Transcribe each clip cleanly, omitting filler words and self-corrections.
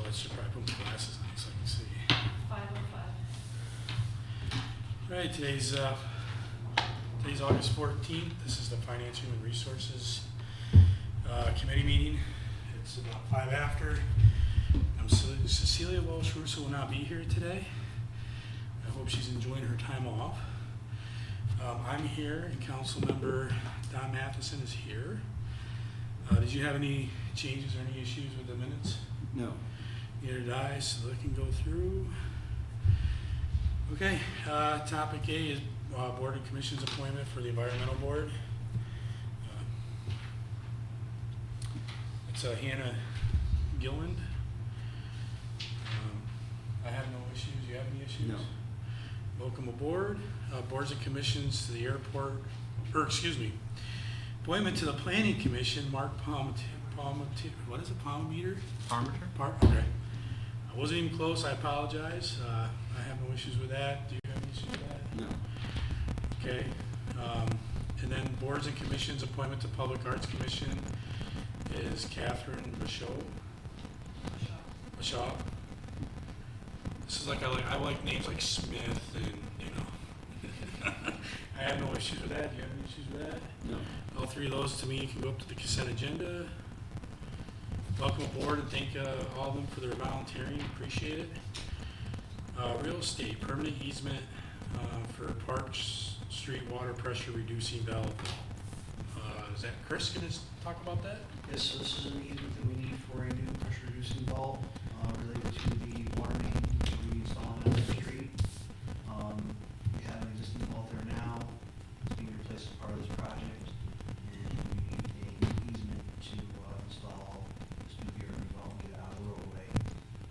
I should probably put my glasses on so I can see. 5:05. All right, today's August 14th. This is the Finance Human Resources Committee meeting. It's about 5 after. Cecilia Walsh-Russo will not be here today. I hope she's enjoying her time off. I'm here, and Council Member Don Matheson is here. Did you have any changes or any issues with the minutes? No. Neither did I, so they can go through. Okay, topic A is Board and Commission's appointment for the Environmental Board. It's Hannah Gilland. I have no issues. You have any issues? No. Welcome aboard. Boards and Commissions to the airport, appointment to the Planning Commission, Mark what is it, Palmeter? Okay. I wasn't even close, I apologize. I have no issues with that. Do you have any issues with that? No. Okay. And then Boards and Commissions, appointment to Public Arts Commission is Catherine Bashaw. This is like, I like names like Smith and, I have no issues with that. Do you have any issues with that? No. All three of those to me can go up to the consent agenda. Welcome aboard and thank all of them for their volunteering. Appreciate it. Real estate, permanent easement for Parks Street water pressure reducing valve. Is that Chris going to talk about that? Yes, so this is an easement that we need for a new pressure reducing valve related to the water main that we install on the street. We have an existing valve there now. It's being replaced as part of this project. And we need a easement to install this new gear and valve and get it out of the roadway.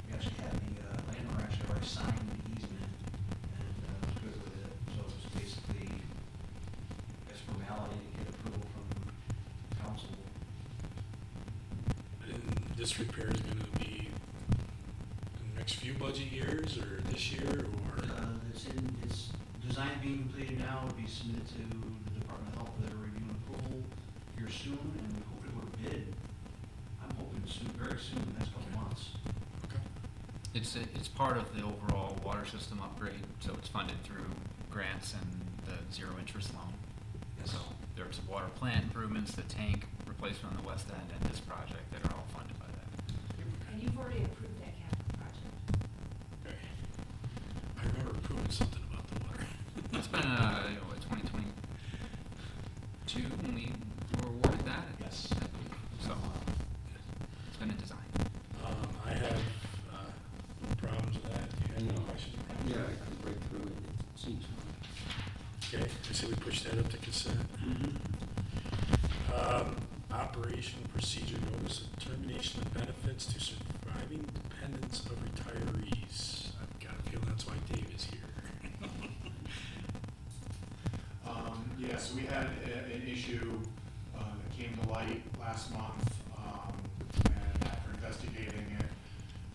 We actually had the landlord actually already signed the easement and was good with it. So it's basically, I guess, formality to get approval from council. And this repair is going to be in the next few budget years or this year or? It's designed being completed now, would be submitted to the Department of Health for their review and approval here soon, and we hope it would bid. I'm hoping soon, very soon, in the next couple months. Okay. It's part of the overall water system upgrade, so it's funded through grants and the zero interest loan. Yes. So there's water plant improvements, the tank replacement on the west end, and this project that are all funded by that. And you've already approved that capital project. Okay. I remember approving something about the water. It's been 2022 when we were awarded that. Yes. I believe. So it's been in design. I have no problems with that. Do you have any No. questions? Yeah, I could break through it. It seems fine. Okay, I say we push that up to consent. Operation procedure notice of termination of benefits to surviving dependents of retirees. I've got a feeling that's why Dave is here. Yeah, so we had an issue that came to light last month, and after investigating it,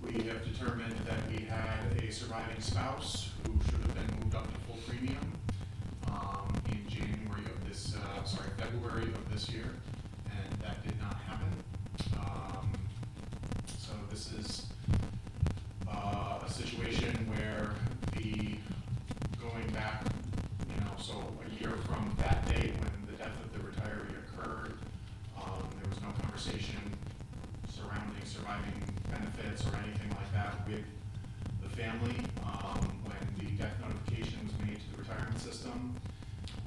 we have determined that we had a surviving spouse who should have been moved up to full premium in February of this year, and that did not happen. So this is a situation where going back, so a year from that date when the death of the retiree occurred, there was no conversation surrounding surviving benefits or anything like that with the family when the death notification was made to the retirement system.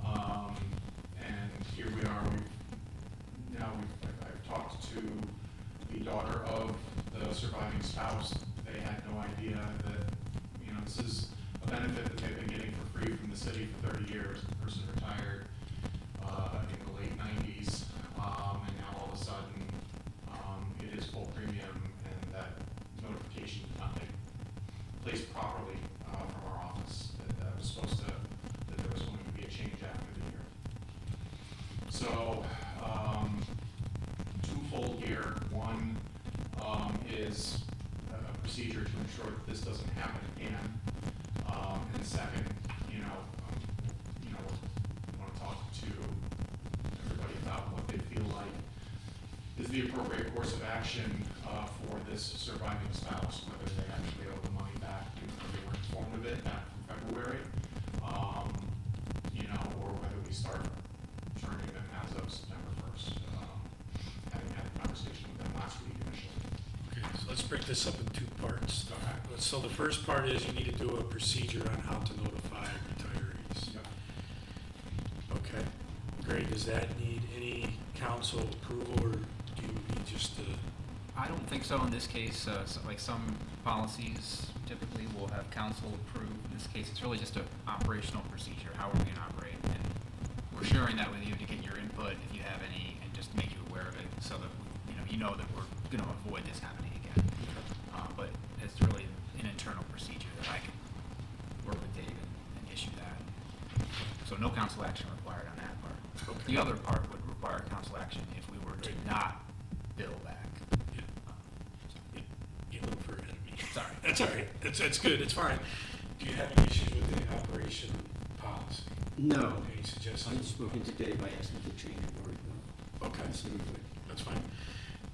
And here we are. I've talked to the daughter of the surviving spouse. They had no idea that this is a benefit that they've been getting for free from the city for 30 years. The person retired in the late 90s, and now all of a sudden it is full premium, and that notification did not take place properly from our office. That there was going to be a change after the year. So twofold here. One is a procedure to ensure that this doesn't happen again. And second, want to talk to everybody about what they feel like is the appropriate course of action for this surviving spouse, whether they actually owe the money back, even though they weren't informed of it back from February, you know, or whether we start charging them as of September first. Having had a conversation with them last week initially. Okay, so let's break this up in two parts. Okay. So the first part is you need to do a procedure on how to notify retirees. Yep. Okay, great. Does that need any council approval, or do you need just the? I don't think so in this case, like some policies typically will have council approve. In this case, it's really just an operational procedure, how we're gonna operate. And we're sharing that with you to get your input if you have any, and just make you aware of it, so that, you know that we're gonna avoid this happening again. But it's really an internal procedure that I can work with Dave and issue that. So no council action required on that part. Okay. The other part would require council action if we were to not bill back. Yeah. Get a little further ahead of me. Sorry. That's all right. That's good. It's fine. Do you have any issues with the operation policy? No. Any suggestions? I've spoken to Dave, I asked him to change it or Okay. I said he would. That's fine.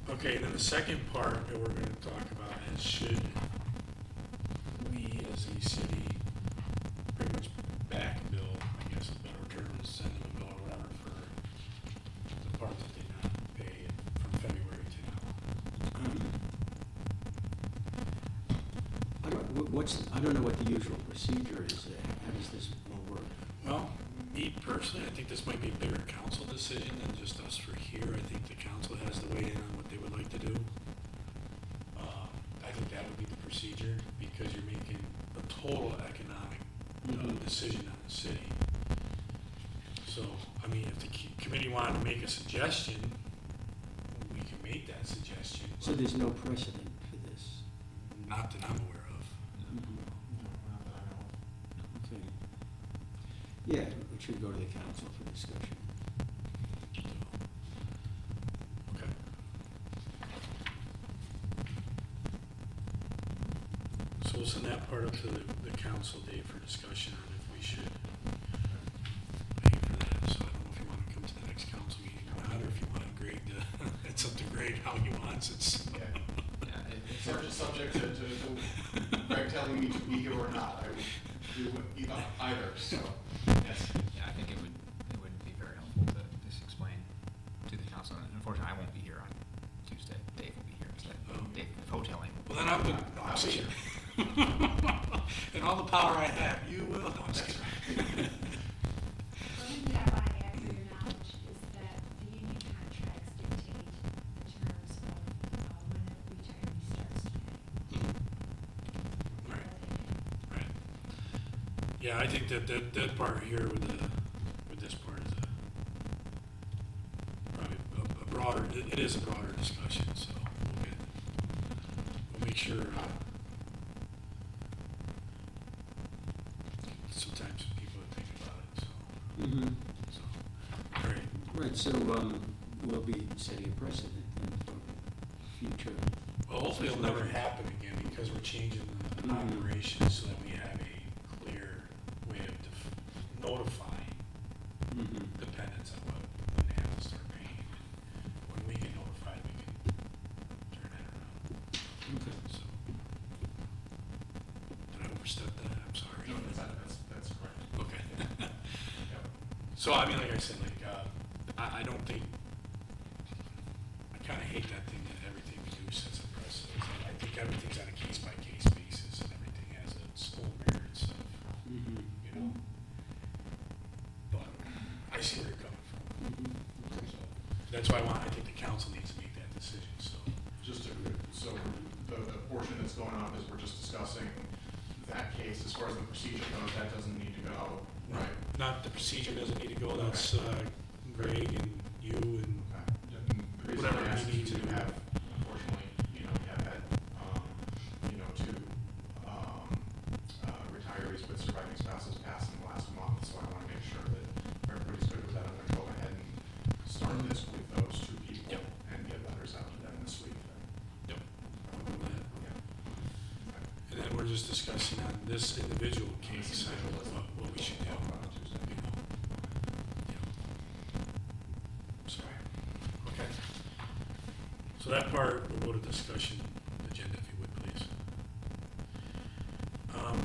Okay, then the second part that we're gonna talk about is should we as a city pretty much back bill, I guess a better term is send them a bill or whatever for the part that they not pay from February to now. I don't know what the usual procedure is there. How does this all work? Well, me personally, I think this might be a bigger council decision than just us for here. I think the council has to weigh in on what they would like to do. I think that would be the procedure, because you're making a total economic decision on the city. So, I mean, if the committee wanted to make a suggestion, we can make that suggestion. So but there's no precedent for this? not that I'm aware of. Not that I know of. Okay. Yeah, it should go to the council for discussion. Okay. So we'll send that part up to the council, Dave, for discussion on if we should pay for that. So I don't know if you want to come to the next council meeting or not, or if you want Greg to, it's up to Greg how he wants it. Okay. Yeah, It's subject to Greg telling me to be here or not. I would do either, so, yes. Yeah, I think it would be very helpful to just explain to the council. And unfortunately, I won't be here on Tuesday. Dave will be here instead. Oh. Dave, hoteling. Well, then I'm gonna, no, I'm just kidding. And all the power I have, you will. No, I'm just kidding. One thing that I want to add for your knowledge is that the union contracts dictate the terms of when a retiree starts to pay. Right, right. Yeah, I think that part here with this part is probably a broader, it is a broader discussion, so we'll make sure, sometimes people think about it, Mm-hmm. so, all right. Right, so, we'll be setting a precedent then for future. Well, hopefully it'll never happen again, because we're changing the Mhm. operation so that we have a clear way of notifying Mm-hmm. dependents on when they have to start paying. When we get notified, we can turn that around. Okay. So, did I overstep that? I'm sorry. No, that's correct. Okay. Yep. So, I mean, like I said, I don't think, I kinda hate that thing that everything we do sets a precedent. I think everything's on a case-by-case basis, and everything has its own merits of, Mm-hmm. you know. But I see where you're coming from. Mm-hmm. So, that's why I think the council needs to make that decision, so. Just to, so the portion that's going on is we're just discussing that case. As far as the procedure goes, that doesn't need to go, right? Not, the procedure doesn't need to go, that's, Greg and you and, Okay. And the reason Whatever I asked you need is to we do. have, unfortunately, we have had, two, retirees with surviving spouses pass in the last month, so I wanna make sure that everybody's good with that. I'm gonna go ahead and start this with those two people Yep. and get letters out to them this week. yep. Yeah. And then we're just discussing on this individual case, individual list. what we should do. Talk about it Tuesday. You know. Yeah. Sorry. Okay. So that part, we'll go to discussion agenda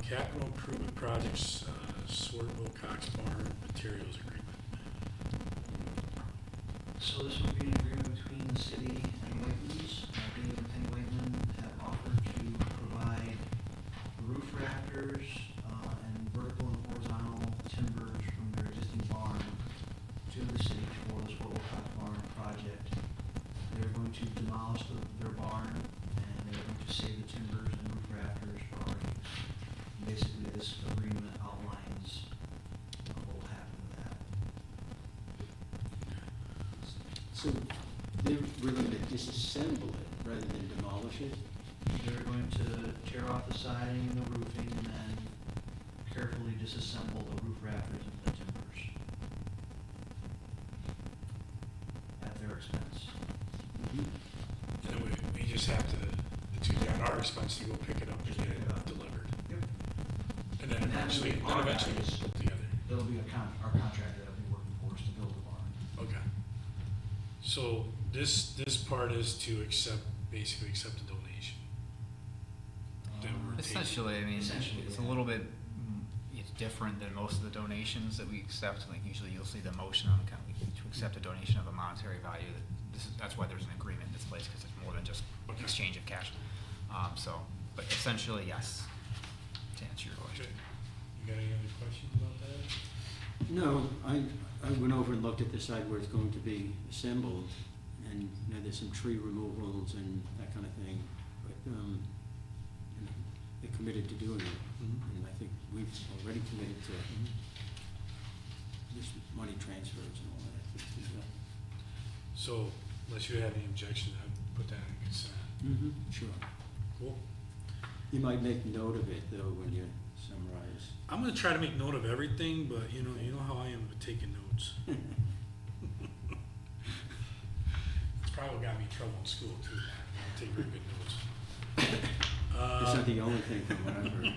capital improvement projects, Swart Wilcox Barn Materials Agreement. So this would be an agreement between the city and Whiteman's. David and Penny Whiteman have offered to provide roof rafters, and vertical and horizontal timbers from their existing barn to the city for this Wilcox Barn project. They're going to demolish their barn, and they're going to save the timbers and roof rafters for our use. Basically, this agreement outlines what will happen with that. So they're going to disassemble it rather than demolish it? They're going to tear off the siding and the roofing and then carefully disassemble the roof rafters and the timbers at their expense. And we just have to, it's at our expense to go pick it up and get it delivered. Yep. And then And that eventually, will be our we'll guys. put together. There'll be our contractor that'll be working for us to build the barn. Okay. So this part is to basically accept the donation. That we're taking. Essentially, I mean, Essentially, it's yeah. a little bit, it's different than most of the donations that we accept. Like usually you'll see the motion on the account, to accept a donation of a monetary value. That's why there's an agreement that's placed, because it's more than just Okay. exchange of cash. But essentially, yes, to answer your question. Okay. You got any other questions about that? No, I went over and looked at the side where it's going to be assembled, and you know, there's some tree removals and that kind of thing, but you know, they're committed to doing it, and I think we've already committed to this money transfers and all that. So unless you have any objection, I'd put that in consent. Sure. Cool. You might make note of it though when you summarize. I'm gonna try to make note of everything, but you know how I am with taking notes. It's probably got me in trouble in school too. I don't take very good notes. It's not the only thing from what I've heard.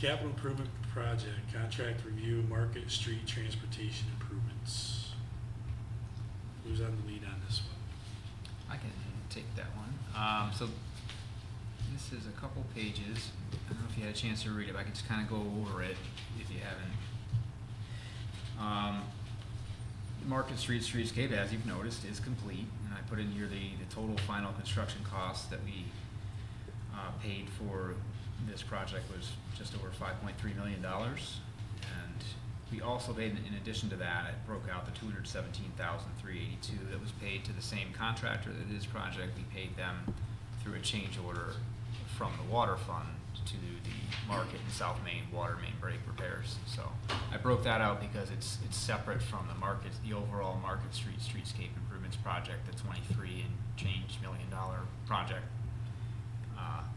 Capital improvement project, contract review, Market Street transportation improvements. Who's on the lead on this one? I can take that one. So this is a couple pages. I don't know if you had a chance to read it, but I can just kind of go over it if you haven't. Market Street streetscape, as you've noticed, is complete, and I put in here the total final construction cost that we paid for this project was just over $5.3 million. And we also paid, in addition to that, I broke out the $217,382 that was paid to the same contractor that did this project. We paid them through a change order from the water fund to the Market and South Main water main break repairs. So I broke that out because it's separate from the overall Market Street streetscape improvements project, the 23 and change $1 million project.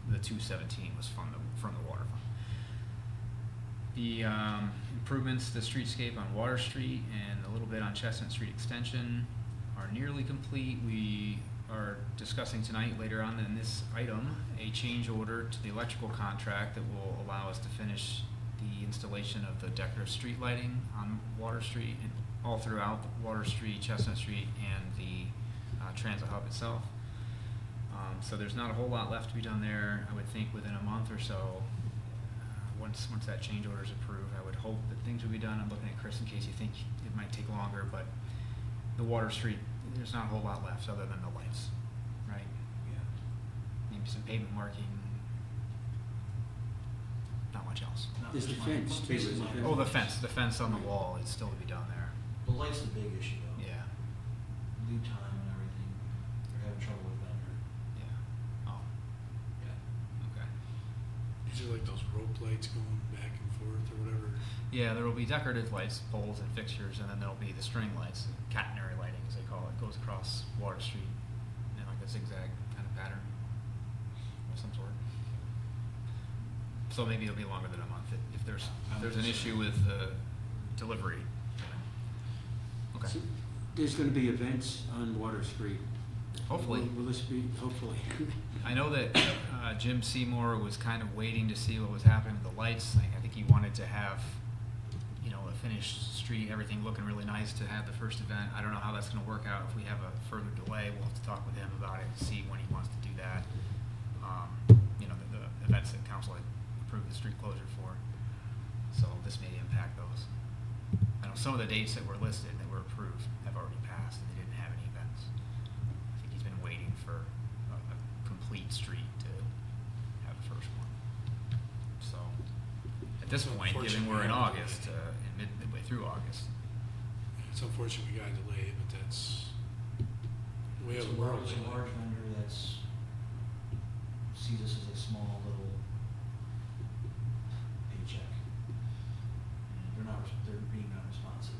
The 217 was from the water fund. The improvements, the streetscape on Water Street and a little bit on Chestnut Street Extension are nearly complete. We are discussing tonight, later on in this item, a change order to the electrical contract that will allow us to finish the installation of the decorative street lighting on Water Street and all throughout Water Street, Chestnut Street, and the transit hub itself. So there's not a whole lot left to be done there. I would think within a month or so, once that change order is approved, I would hope that things will be done. I'm looking at Chris in case you think it might take longer, but the Water Street, there's not a whole lot left other than the lights, right? Yeah. Maybe some pavement marking, not much else. Not There's much the money. fence, too, Basically, isn't there? Oh, the fence on the wall is still to be done there. The light's the big issue though. Yeah, Lead time and everything. They're having trouble with vendor. yeah. Oh, Yeah. okay. These are like those rope lights going back and forth or whatever. Yeah, there will be decorative lights, poles and fixtures, and then there'll be the string lights, catenary lighting as they call it, goes across Water Street in like a zigzag kind of pattern of some sort. So maybe it'll be longer than a month if there's an issue with delivery. Okay. So there's going to be events on Water Street. Hopefully. Will this be, hopefully? I know that Jim Seymour was kind of waiting to see what was happening with the lights. I think he wanted to have, a finished street, everything looking really nice to have the first event. I don't know how that's going to work out. If we have a further delay, we'll have to talk with him about it and see when he wants to do that. The events that council had track those. I know some of the dates that were listed that were approved have already passed, and they didn't have any events. I think he's been waiting for a complete street to have the first one. So, at this point, given we're in August, midway through August, It's unfortunate we got delayed, but that's the way It's of a the world. large, vendor that's, sees us as a small little paycheck. And they're being not responsive.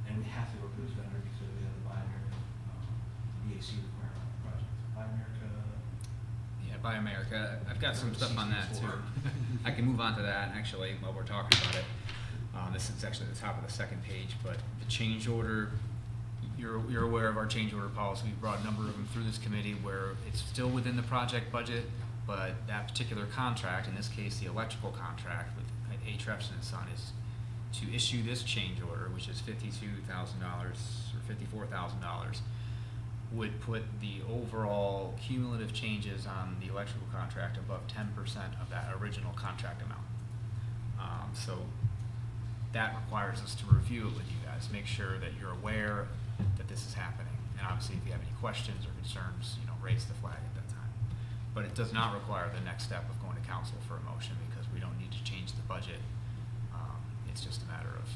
And we have to work with this vendor because we have the Buy America, BAC requirement on the project. Buy America, yeah, Buy America, I've got some stuff on that too. I can move on to that actually while we're talking about it. This is actually the top of the second page, but the change order, you're aware of our change order policy. We've brought a number of them through this committee where it's still within the project budget, but that particular contract, in this case, the electrical contract with A. Trefson and Son, is to issue this change order, which is $52,000 or $54,000, would put the overall cumulative changes on the electrical contract above 10% of that original contract amount. So that requires us to review it with you guys, make sure that you're aware that this is happening. And obviously, if you have any questions or concerns, raise the flag at that time. But it does not require the next step of going to council for a motion because we don't need to change the budget. It's just a matter of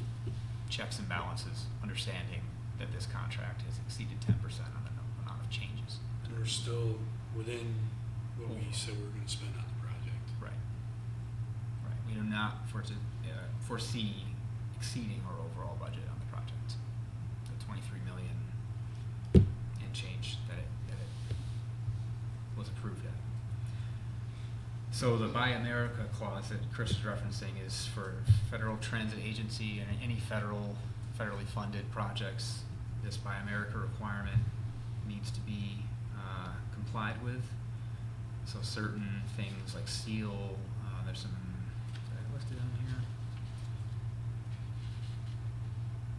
checks and balances, understanding that this contract has exceeded 10% on the amount of changes. And we're still within what we said we were gonna spend on the project. Right. Right. We do not foresee exceeding our overall budget on the project. The 23 million and change that it was approved at. So the Buy America clause that Chris is referencing is for Federal Transit Agency and any federally funded projects. This Buy America requirement needs to be complied with. So certain things like steel, there's some, is that listed on here?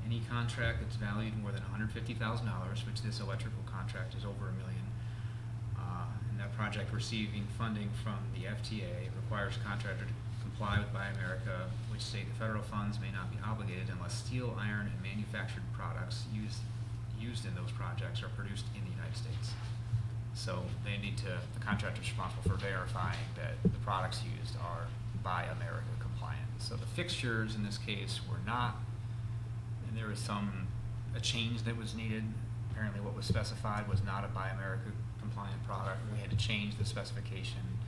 Any contract that's valued more than $150,000, which this electrical contract is over $1 million, and that project receiving funding from the FTA requires contractor to comply with Buy America, which state the federal funds may not be obligated unless steel, iron, and manufactured products used in those projects are produced in the United States. So the contractor is responsible for verifying that the products used are Buy America compliant. So the fixtures in this case were not, and there was a change that was needed. Apparently what was specified was not a Buy America compliant product. We had to change the specification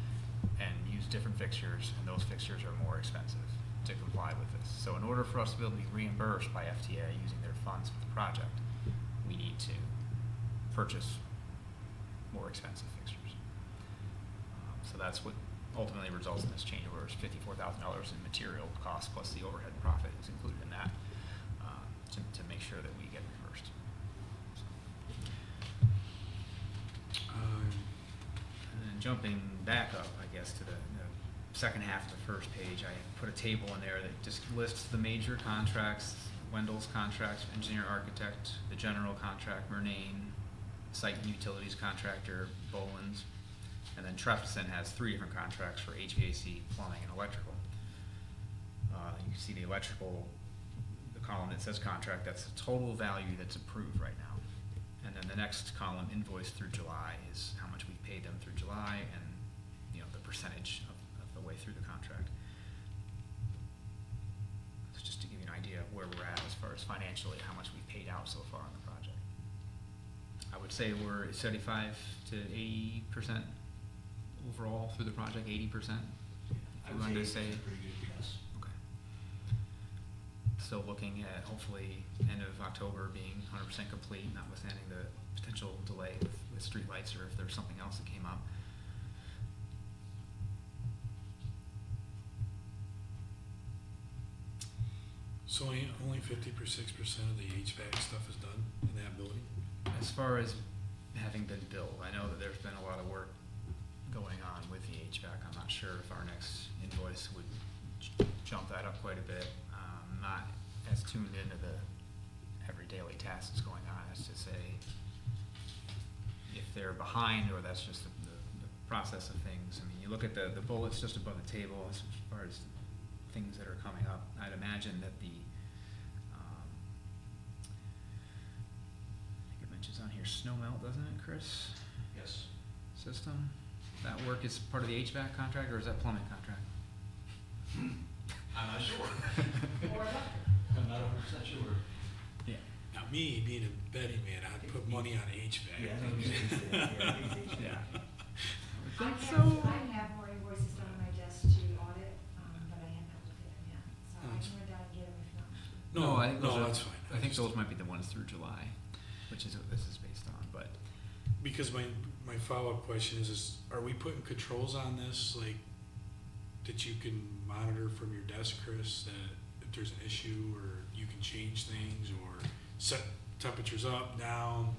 and use different fixtures, and those fixtures are more expensive to comply with this. So in order for us to be able to be reimbursed by FTA using their funds for the project, we need to purchase more expensive fixtures. So that's what ultimately results in this change order is $54,000 in material costs plus the overhead profit is included in that to make sure that we get reimbursed. And then jumping back up, I guess, to the second half of the first page, I put a table in there that just lists the major contracts, Wendell's contracts, engineer architect, the general contract, Murnane, site and utilities contractor, Boland's, and then Trefson has 3 different contracts for HVAC, plumbing, and electrical. You can see the electrical, the column that says contract, that's the total value that's approved right now. And then the next column, invoice through July, is how much we paid them through July and the percentage of the way through the contract. So just to give you an idea of where we're at as far as financially, how much we've paid out so far on the project. I would say we're 75 to 80% overall through the project, 80%. If you wanted to say, pretty good, yes. okay. So looking at hopefully end of October being 100% complete, notwithstanding the potential delay with streetlights or if there's something else that came up. So only 56% of the HVAC stuff is done in that building? As far as having been billed, I know that there's been a lot of work going on with the HVAC. I'm not sure if our next invoice would jump that up quite a bit. Not as tuned into the every daily tasks going on as to say if they're behind or that's just the process of things. I mean, you look at the bullets just above the table as far as things that are coming up. I'd imagine that the, I think it mentions on here snow melt, doesn't it, Chris? Yes. System, that work is part of the HVAC contract, or is that plumbing contract? I'm not sure. Or I'm not 100% sure. Yeah. Now, me being a betting man, I'd put money on HVAC. Yeah, I know you said that. Yeah. I I think have, so. I have more invoices on my desk to audit, but I have not looked at them yet, so I can run down and get them if not. No, I think those no, are- that's fine. I think just- those might be the ones through July, which is what this is based on, but. Because my follow-up question is, are we putting controls on this, like, that you can monitor from your desk, Chris, that if there's an issue, or you can change things, or set temperatures up, down?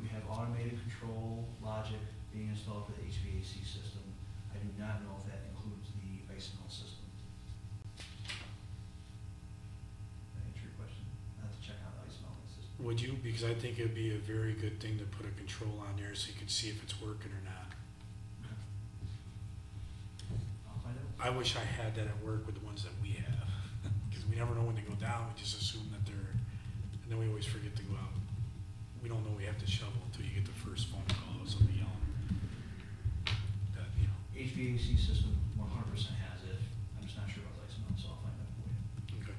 We have automated control logic being installed for the HVAC system. I do not know if that includes the ice melt system. That answer your question? I have to check out the ice melt system. Would you? Because I think it'd be a very good thing to put a control on there so you can see if it's working or not. I'll find out. I wish I had that at work with the ones that we have, because we never know when they go down, we just assume that they're, and then we always forget to go out. We don't know we have to shovel until you get the first phone call of somebody yelling. That, you know, HVAC system 100% has it. I'm just not sure about the ice melt, so I'll find out for you. okay.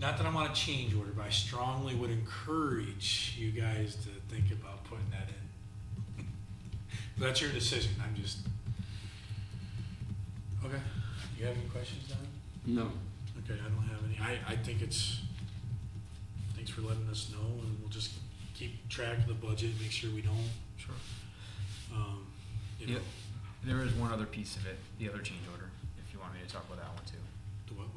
Not that I'm on a change order, but I strongly would encourage you guys to think about putting that in. But that's your decision, I'm just. Okay, you have any questions, Don? No. Okay, I don't have any. I think it's, thanks for letting us know, and we'll just keep track of the budget, make sure we don't, Sure. you know. Yep. There is one other piece of it, the other change order, if you want me to talk about that one too. The what?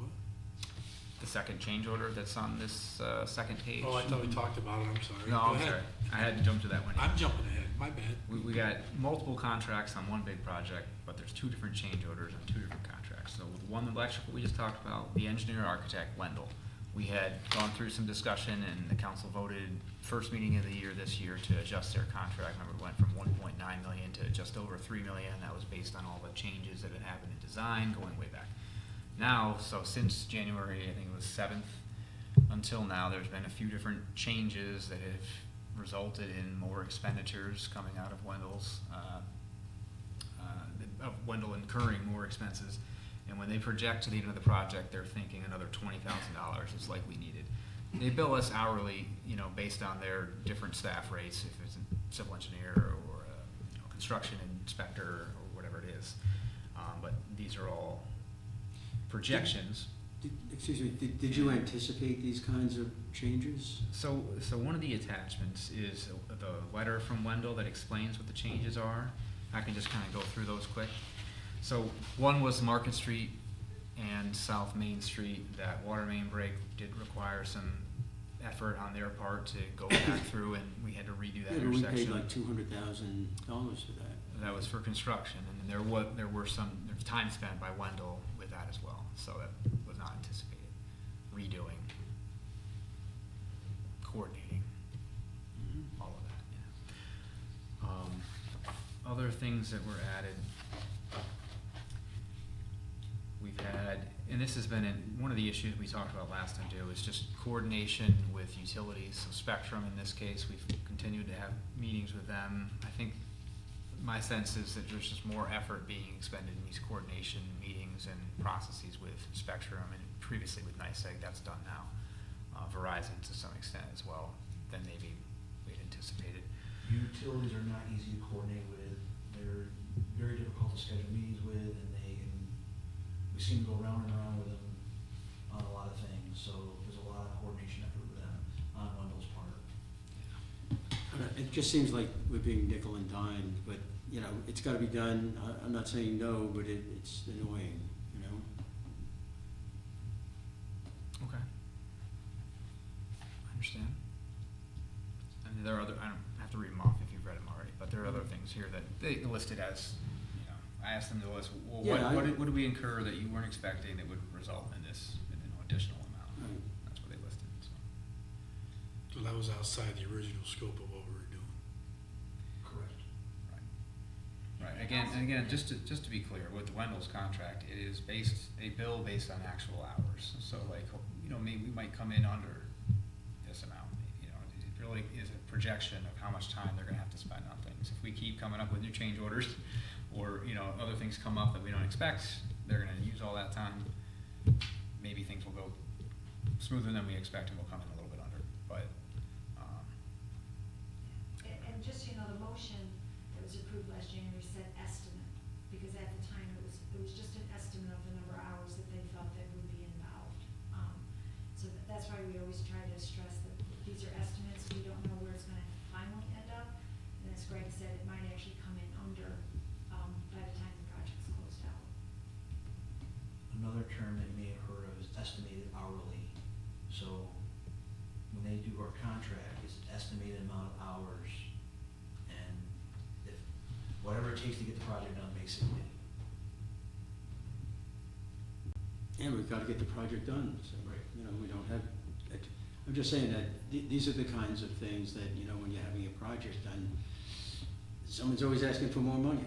The second change order that's on this, second page. Oh, I thought we talked about it, I'm sorry. No, Go I'm ahead. sorry. I had to jump to that one. I'm jumping ahead, my bad. We got multiple contracts on one big project, but there's two different change orders on two different contracts. So with one, the electrical we just talked about, the engineer architect, Wendell. We had gone through some discussion and the council voted first meeting of the year this year to adjust their contract. Remember, it went from 1.9 million to just over 3 million. That was based on all the changes that had happened in design going way back. Now, so since January, I think it was 7th, until now, there's been a few different changes that have resulted in more expenditures coming out of Wendell's, of Wendell incurring more expenses. And when they project to the end of the project, they're thinking another $20,000 is likely needed. They bill us hourly, you know, based on their different staff rates, if it's a civil engineer or a, you know, construction inspector or whatever it is. But these are all projections. Excuse me, did you anticipate these kinds of changes? So one of the attachments is the letter from Wendell that explains what the changes are. I can just kind of go through those quick. So one was Market Street and South Main Street. That water main break did require some effort on their part to go back through, and we had to redo that Yeah, but we intersection. paid like $200,000 for that. That was for construction, and there was time spent by Wendell with that as well, so that was not anticipated. Redoing, coordinating, all of that, yeah. Other things that were added, we've had, and this has been one of the issues we talked about last time too, is just coordination with utilities. So Spectrum, in this case, we've continued to have meetings with them. I think my sense is that there's just more effort being expended in these coordination meetings and processes with Spectrum, and previously with NICEAG, that's done now. Verizon to some extent as well, than maybe we'd anticipated. Utilities are not easy to coordinate with. They're very difficult to schedule meetings with, and we seem to go round and around with them on a lot of things. So there's a lot of coordination effort with them on Wendell's part. It just seems like we're being nickel and dimed, but, you know, it's gotta be done. I'm not saying no, but it's annoying, you know? Okay. I understand. I mean, there are other, I don't have to read them off if you've read them already, but there are other things here that they listed as, you know, I asked them to list, well, Yeah, what did we incur that you weren't expecting that would result in this, you know, additional amount? Right. That's what they listed, so. So that was outside the original scope of what we were doing. Correct. Right. again, just to be clear, with Wendell's contract, it is a bill based on actual hours. So like, you know, maybe we might come in under this amount, you know, it really is a projection of how much time they're gonna have to spend on things. If we keep coming up with new change orders, or, you know, other things come up that we don't expect, they're gonna use all that time. Maybe things will go smoother than we expect and we'll come in a little bit under, but, And just, so you know, the motion that was approved last January said estimate, because at the time it was just an estimate of the number of hours that they felt that would be involved. So that's why we always try to stress that these are estimates, we don't know where it's gonna finally end up. And as Greg said, it might actually come in under, by the time the project's closed out. Another term that you may have heard of is estimated hourly. So when they do our contract, it's an estimated amount of hours, and if, whatever it takes to get the project done, basically. And we've got to get the project done, so, Right. you know, we don't have, I'm just saying that these are the kinds of things that, you know, when you're having a project done, someone's always asking for more money,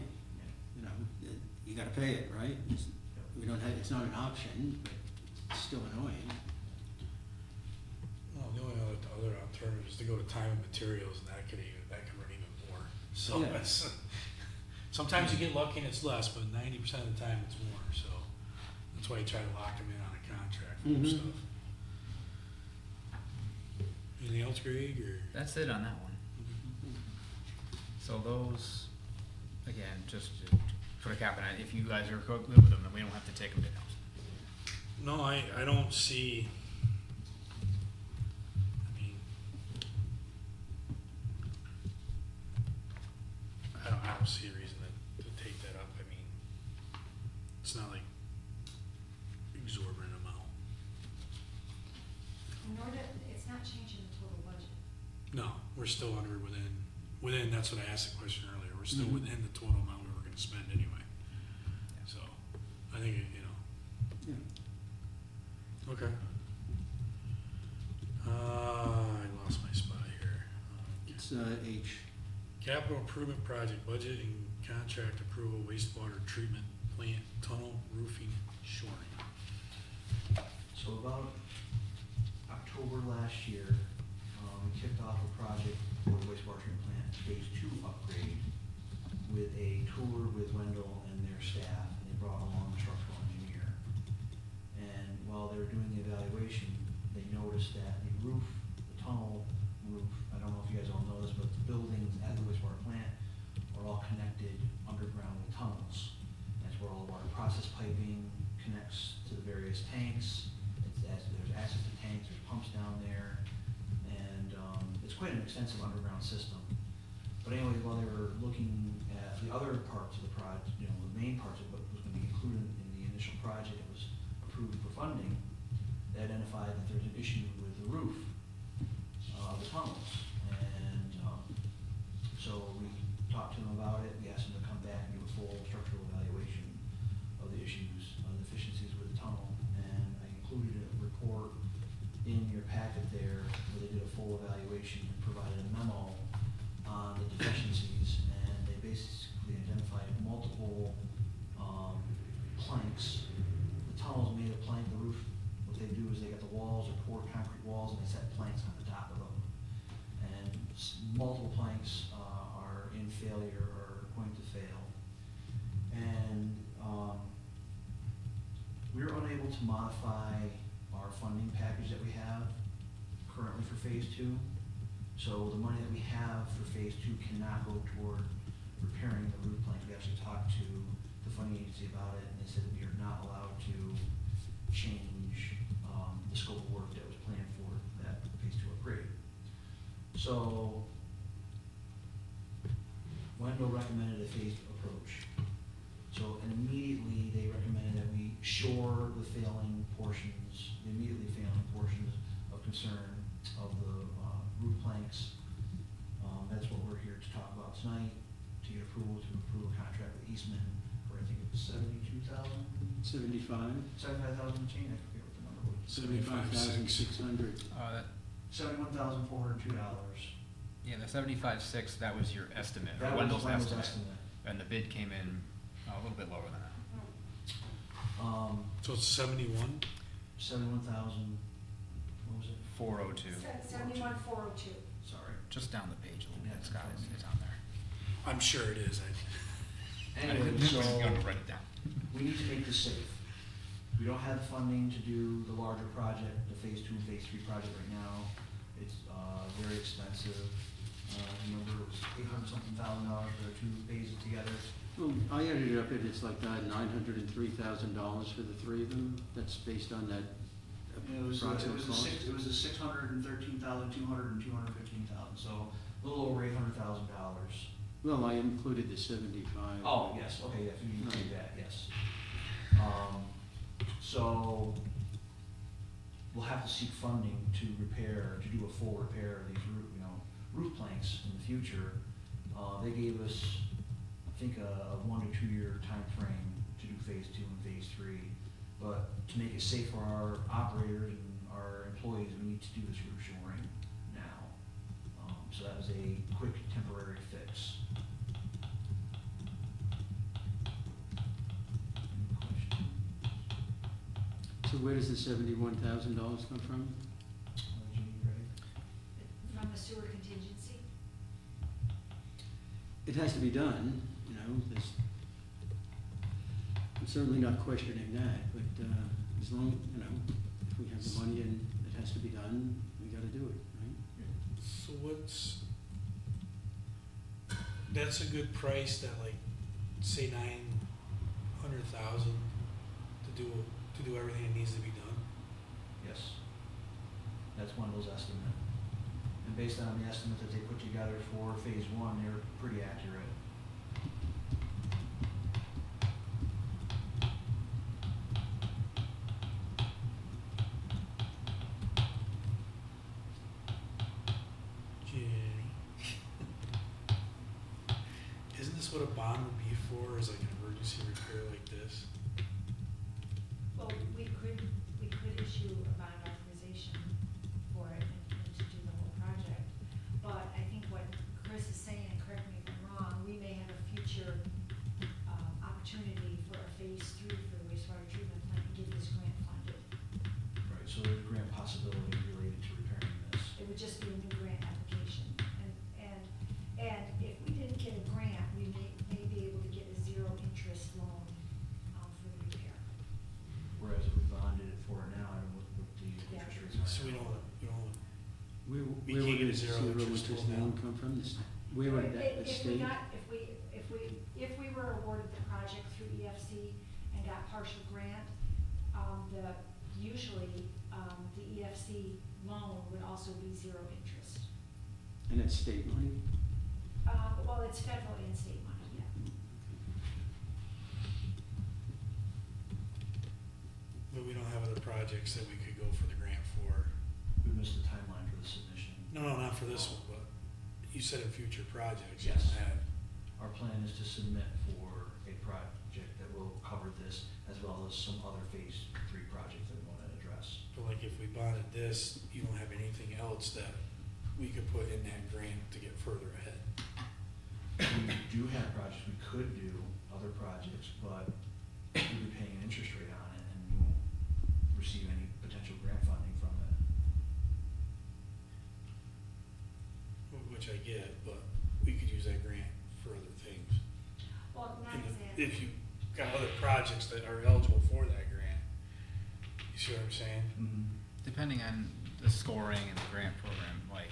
you know, you gotta pay it, right? We don't have, it's not an option, but it's still annoying. Well, the only other alternative is to go to time and materials, and that can run even more. So Yeah. that's, sometimes you get lucky and it's less, but 90% of the time it's more, so that's why you try to lock them in on a contract for Mhm. stuff. Anything else, Greg, or? that's it on that one. So those, again, just to put a cap on it, if you guys are good with them, then we don't have to take them to council. No, I don't see, I mean, I don't see a reason to take that up. I mean, it's not like exorbitant amount. Nor it's not changing the total budget. No, we're still under within, that's what I asked the question earlier, we're still Mhm. within the total amount we were gonna spend anyway. So, I think, you know, Yeah. okay. I lost my spot here. It's, H. Capital improvement project, budget and contract approval, wastewater treatment plant, tunnel roofing, shoring. So about October last year, we kicked off a project for the wastewater treatment plant, phase 2 upgrade, with a tour with Wendell and their staff, and they brought along a structural engineer. And while they were doing the evaluation, they noticed that the roof, the tunnel roof, I don't know if you guys all know this, but the buildings at the wastewater plant are all connected underground with tunnels. That's where all the water process piping connects to the various tanks. There's access to tanks, there's pumps down there, and it's quite an extensive underground system. But anyway, while they were looking at the other parts of the project, you know, the main parts of what was going to be included in the initial project that was approved for funding, they identified that there's an issue with the roof of the tunnels. And so we talked to them about it, we asked them to come back and do a full structural evaluation of the issues, of the deficiencies with the tunnel. And I included a report in your packet there where they did a full evaluation and provided a memo on the deficiencies, and they basically identified multiple planks. The tunnel's made of plank, the roof, what they do is they got the walls, or poured concrete walls, and they set planks on the top of them. And multiple planks are in failure or going to fail. And we were unable to modify our funding package that we have currently for phase 2. So the money that we have for phase 2 cannot go toward repairing the roof planks. We actually talked to the funding agency about it, and they said that we are not allowed to change the scope of work that was planned for that phase 2 upgrade. So Wendell recommended a phased approach. So, and immediately they recommended that we shore the failing portions, the immediately failing portions of concern of the roof planks. That's what we're here to talk about tonight, to get approval to approve a contract with Eastman for, I think it was 72,000, 75, 75,000 change, I forget what the number was. 75,600. $71,402. Yeah, the 75.6, that was your estimate, That or was Wendell's estimate. And the bid came in a little bit lower than that. So it's 71? 71,000, what was it? 402, 71,402. Sorry. just down the page a little bit, Yeah. Scott, it's on there. I'm sure it is. Anyway, You so gotta write it down. we need to make this safe. We don't have the funding to do the larger project, the phase 2 and phase 3 project right now. It's very expensive. Remember, it was $800-something for the 2 phases together. Well, I added it up, and it's like $903,000 for the 3 of them. That's based on that It was approximate cost. a 613,200 and 215,000, so a little over $800,000. Well, I included the 75. Oh, yes, okay, yes, you can do that, yes. So, we'll have to seek funding to do a full repair of these roof planks in the future. They gave us, I think, a 1 to 2 year time frame to do phase 2 and phase 3. But to make it safe for our operators and our employees, we need to do this roof shoring now. So that was a quick temporary fix. Any questions? So where does the $71,000 come from? What did you need, Greg? From the sewer contingency. It has to be done, I'm certainly not questioning that, but as long, if we have the money and it has to be done, we gotta do it, right? So that's a good price, that like, say 900,000 to do everything that needs to be done? Yes. That's one of those estimates. And based on the estimate that they put together for phase 1, they're pretty accurate. Jenny. Isn't this what a bond would be for, is like an emergency repair like this? Well, we could issue a bond authorization for it and to do the whole project. But I think what Chris is saying, and correct me if I'm wrong, we may have a future opportunity for a phase 3 for the wastewater treatment plant and get this grant funded. Right, so there's a grant possibility related to repairing this. It would just be a new grant application. And if we didn't get a grant, we may be able to get a 0 interest loan for the repair. Whereas if we bonded it for it now, I don't know what the Yeah. interest rates are. So we don't, Where We where can't would get a the zero zero interest interest loan loan now. come from? Where would that, the state? If we were awarded the project through EFC and got partial grant, usually, the EFC loan would also be 0 interest. And it's state money? Well, it's federal and state money, yeah. but we don't have other projects that we could go for the grant for. We missed the timeline for the submission. No, not for this one, but you said in future projects, you Yes. don't have. Our plan is to submit for a project that will cover this, as well as some other phase 3 projects that we want to address. But like if we bonded this, you don't have anything else that we could put in that grant to get further ahead. We do have projects we could do, other projects, but we'll be paying an interest rate on it, and we won't receive any potential grant funding from it. Which I get, but we could use that grant for other things. Well, not And exactly. if you got other projects that are eligible for that grant, you see what I'm saying? Depending on the scoring and the grant program, like,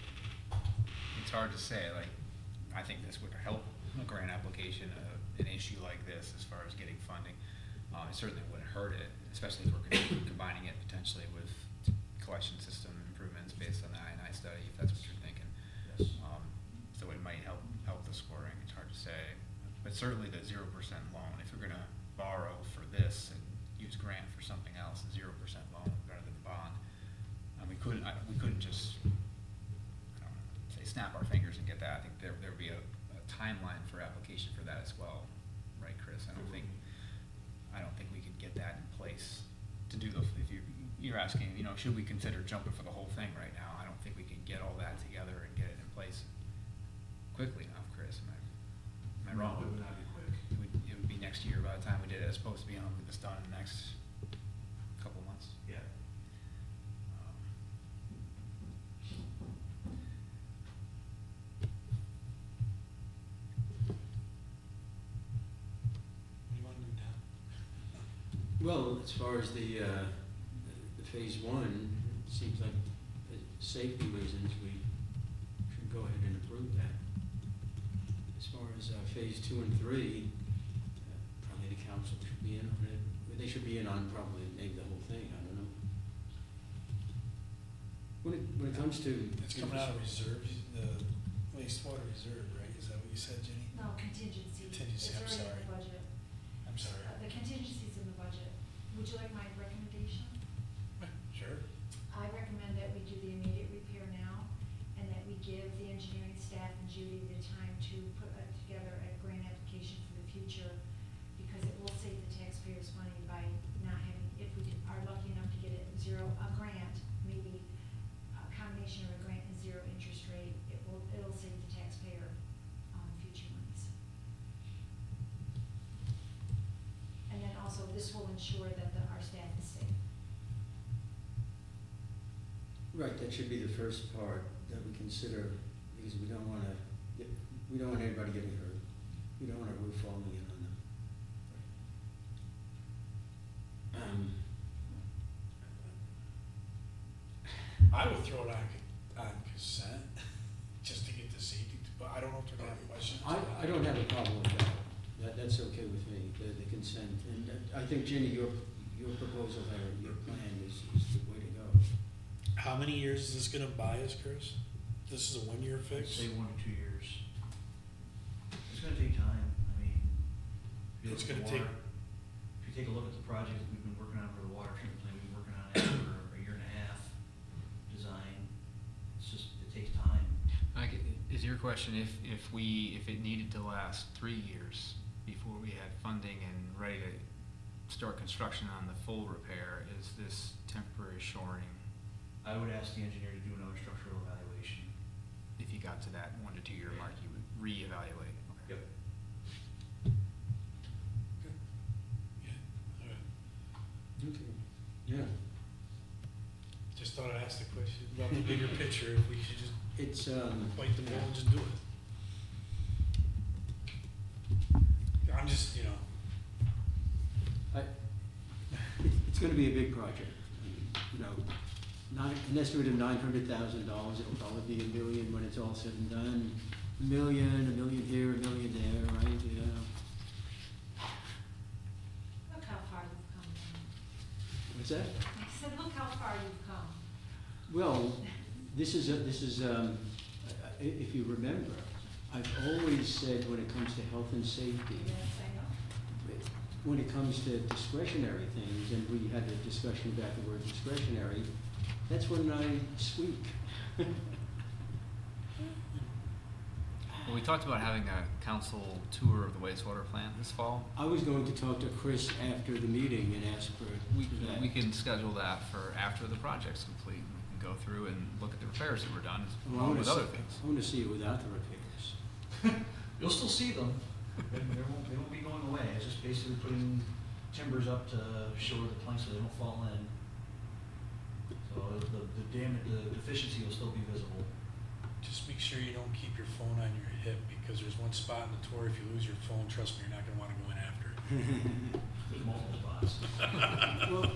it's hard to say, like, I think this would help a grant application, an issue like this, as far as getting funding. It certainly wouldn't hurt it, especially if we're combining it potentially with collection system improvements based on the I&I study, if that's what you're thinking. Yes. So it might help the scoring, it's hard to say. But certainly the 0% loan, if you're gonna borrow for this and use grant for something else, a 0% loan rather than bond. We couldn't just, I don't know, say snap our fingers and get that. I think there would be a timeline for application for that as well, right, Chris? I don't think we could get that in place to do those. If you're asking, should we consider jumping for the whole thing right now? I don't think we can get all that together and get it in place quickly enough, Chris. Am I wrong? No, it would not be quick. budget as opposed to being able to get this done in the next couple months. Yeah. What do you want to do now? Well, as far as the phase one, it seems like safety reasons, we should go ahead and approve that. As far as phase two and three, probably the council should be in on it. They should be in on probably maybe the whole thing, I don't know. When it comes to. It's coming out of reserves, the wastewater reserve, right? Is that what you said, Jenny? No, contingency. Contingency, I'm It's already sorry. in the budget. I'm sorry. The contingency's in the budget. Would you like my recommendation? Sure. I recommend that we do the immediate repair now, and that we give the engineering staff and Judy the time to put together a grant application for the future, because it will save the taxpayers money by not having, if we are lucky enough to get a grant, maybe a combination of a grant and zero interest rate, it'll save the taxpayer, future monies. And then also, this will ensure that our staff is safe. Right, that should be the first part that we consider, because we don't want anybody getting hurt. We don't want a roof falling in on them. I would throw it on consent, just to get the safety, but I don't know if they're gonna have questions. I don't have a problem with that. That's okay with me, the consent. And I think, Ginny, your proposal there, your plan is the way to go. How many years is this gonna buy us, Chris? This is a 1 year fix? Say 1 to 2 years. It's gonna take time, I mean. if you It's look at gonna the take- water- If you take a look at the project that we've been working on for the water treatment plant, we've been working on it for a year and a half, design, it's just, it takes time. Is your question if it needed to last 3 years before we had funding and ready to start construction on the full repair, is this temporary shoring, I would ask the engineer to do another structural evaluation. if you got to that 1 to 2 year mark, you would reevaluate? Okay. Yep. Yeah, alright. Okay. Yeah, Just thought I'd ask the question about the bigger picture, if we should just it's, bite the bullet and just do it. I'm just, it's gonna be a big project. You know, an estimate of $900,000, it'll probably be $1 million when it's all said and done. $1 million here, $1 million there, right? Yeah. Look how far you've come. What's that? I said, look how far you've come. Well, this is, if you remember, I've always said when it comes to health and safety, Yes, I know. when it comes to discretionary things, and we had a discussion about the word discretionary, that's when I squeak. Well, we talked about having a council tour of the wastewater plant this fall. I was going to talk to Chris after the meeting and ask for that. We can schedule that for after the project's complete. We can go through and look at the repairs that were done, Well, along with other things. I want to see it without the repairs. You'll still see them, they won't be going away, it's just basically putting timbers up to shore the planks so they don't fall in. So the deficiency will still be visible. just make sure you don't keep your phone on your hip, because there's one spot in the tour, if you lose your phone, trust me, you're not gonna wanna go in after it. There's multiple spots. Well,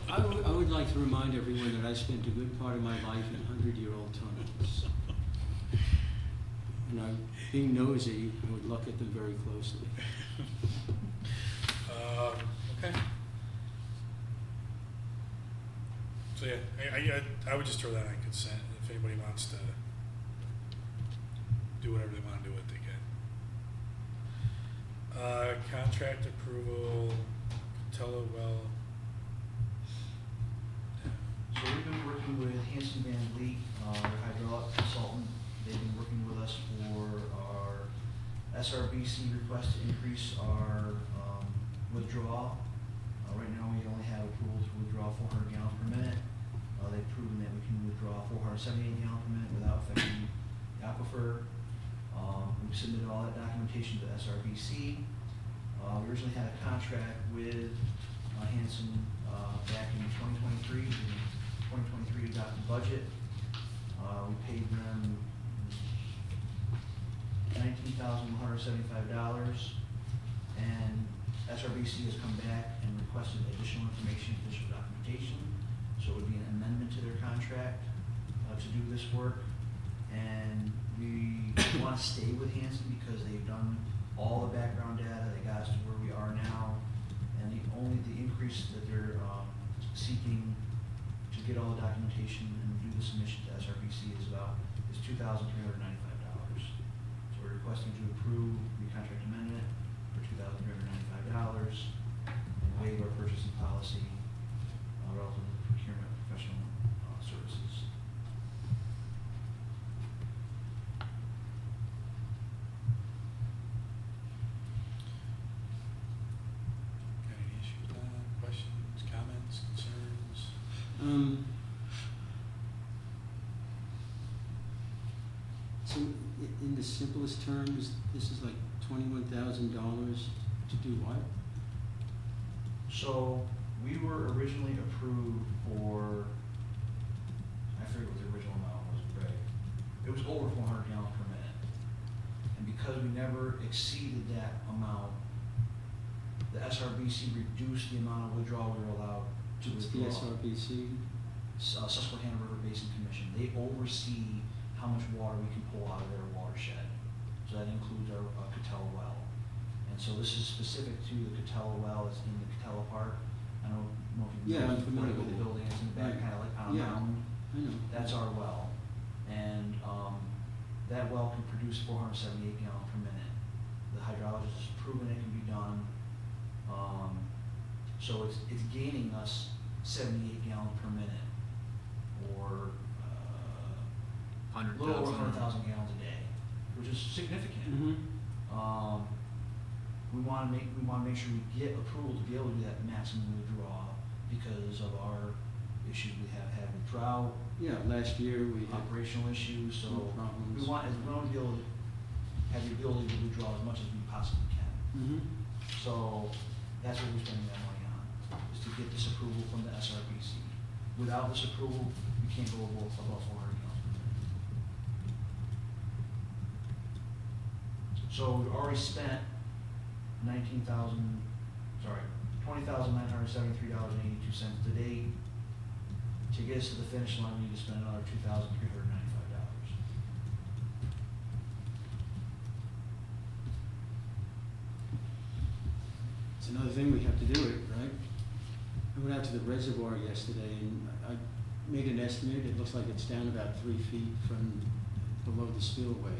I would like to remind everyone that I spent a good part of my life in 100-year-old tunnels. And I'm being nosy, I would look at them very closely. Okay. So yeah, I would just throw that on consent, if anybody wants to do whatever they wanna do with it, they can. Contract approval, Catella well. So we've been working with Hanson Van Lee, their hydraulic consultant. They've been working with us for our SRBC request to increase our withdrawal. Right now, we only have approval to withdraw 400 gallons per minute. They've proven that we can withdraw 478 gallons per minute without affecting the aquifer. We've submitted all that documentation to SRBC. We originally had a contract with Hanson back in 2023. In 2023 adopted budget. We paid them $19,175, and SRBC has come back and requested additional information, additional documentation. So it would be an amendment to their contract to do this work. And we want to stay with Hanson because they've done all the background data, they got us to where we are now. And the increase that they're seeking to get all the documentation and do the submission to SRBC is $2,395. So we're requesting to approve the contract amendment for $2,395 and waive our purchasing policy relative to procurement of professional services. Got any issues with that? Questions, comments, concerns? So in the simplest terms, this is like $21,000 to do what? So we were originally approved for, I forget what the original amount was, Greg. It was over 400 gallons per minute. And because we never exceeded that amount, the SRBC reduced the amount of withdrawal we were allowed to It's the withdraw. SRBC? Susquehanna River Basin Commission. They oversee how much water we can pull out of their watershed. So that includes our Catella well. And so this is specific to the Catella well. It's in the Catella Park. I don't know if you Yeah, know I'm familiar the with it. building. It's in the back, Right. kind of like on a Yeah. mound. I know. That's our well. And that well can produce 478 gallons per minute. The hydrologist has proven it can be done. So it's gaining us 78 gallons per minute, or a little over 100,000 gallons a day, which is significant. Mm-hmm. We want to make sure we get approval to be able to do that maximum withdrawal because of our issues we have had with drought, Yeah, last year we had operational issues. So some problems. we want to be able to have the ability to withdraw as much as we possibly can. Mm-hmm. So that's what we're spending that money on, is to get this approval from the SRBC. Without this approval, we can't go above 400 gallons per minute. So we've already spent $20,973.82 to date. To get us to the finish line, we need to spend another $2,395. It's another thing we have to do it, right? I went out to the reservoir yesterday and I made an estimate. It looks like it's down about 3 feet from below the spillway.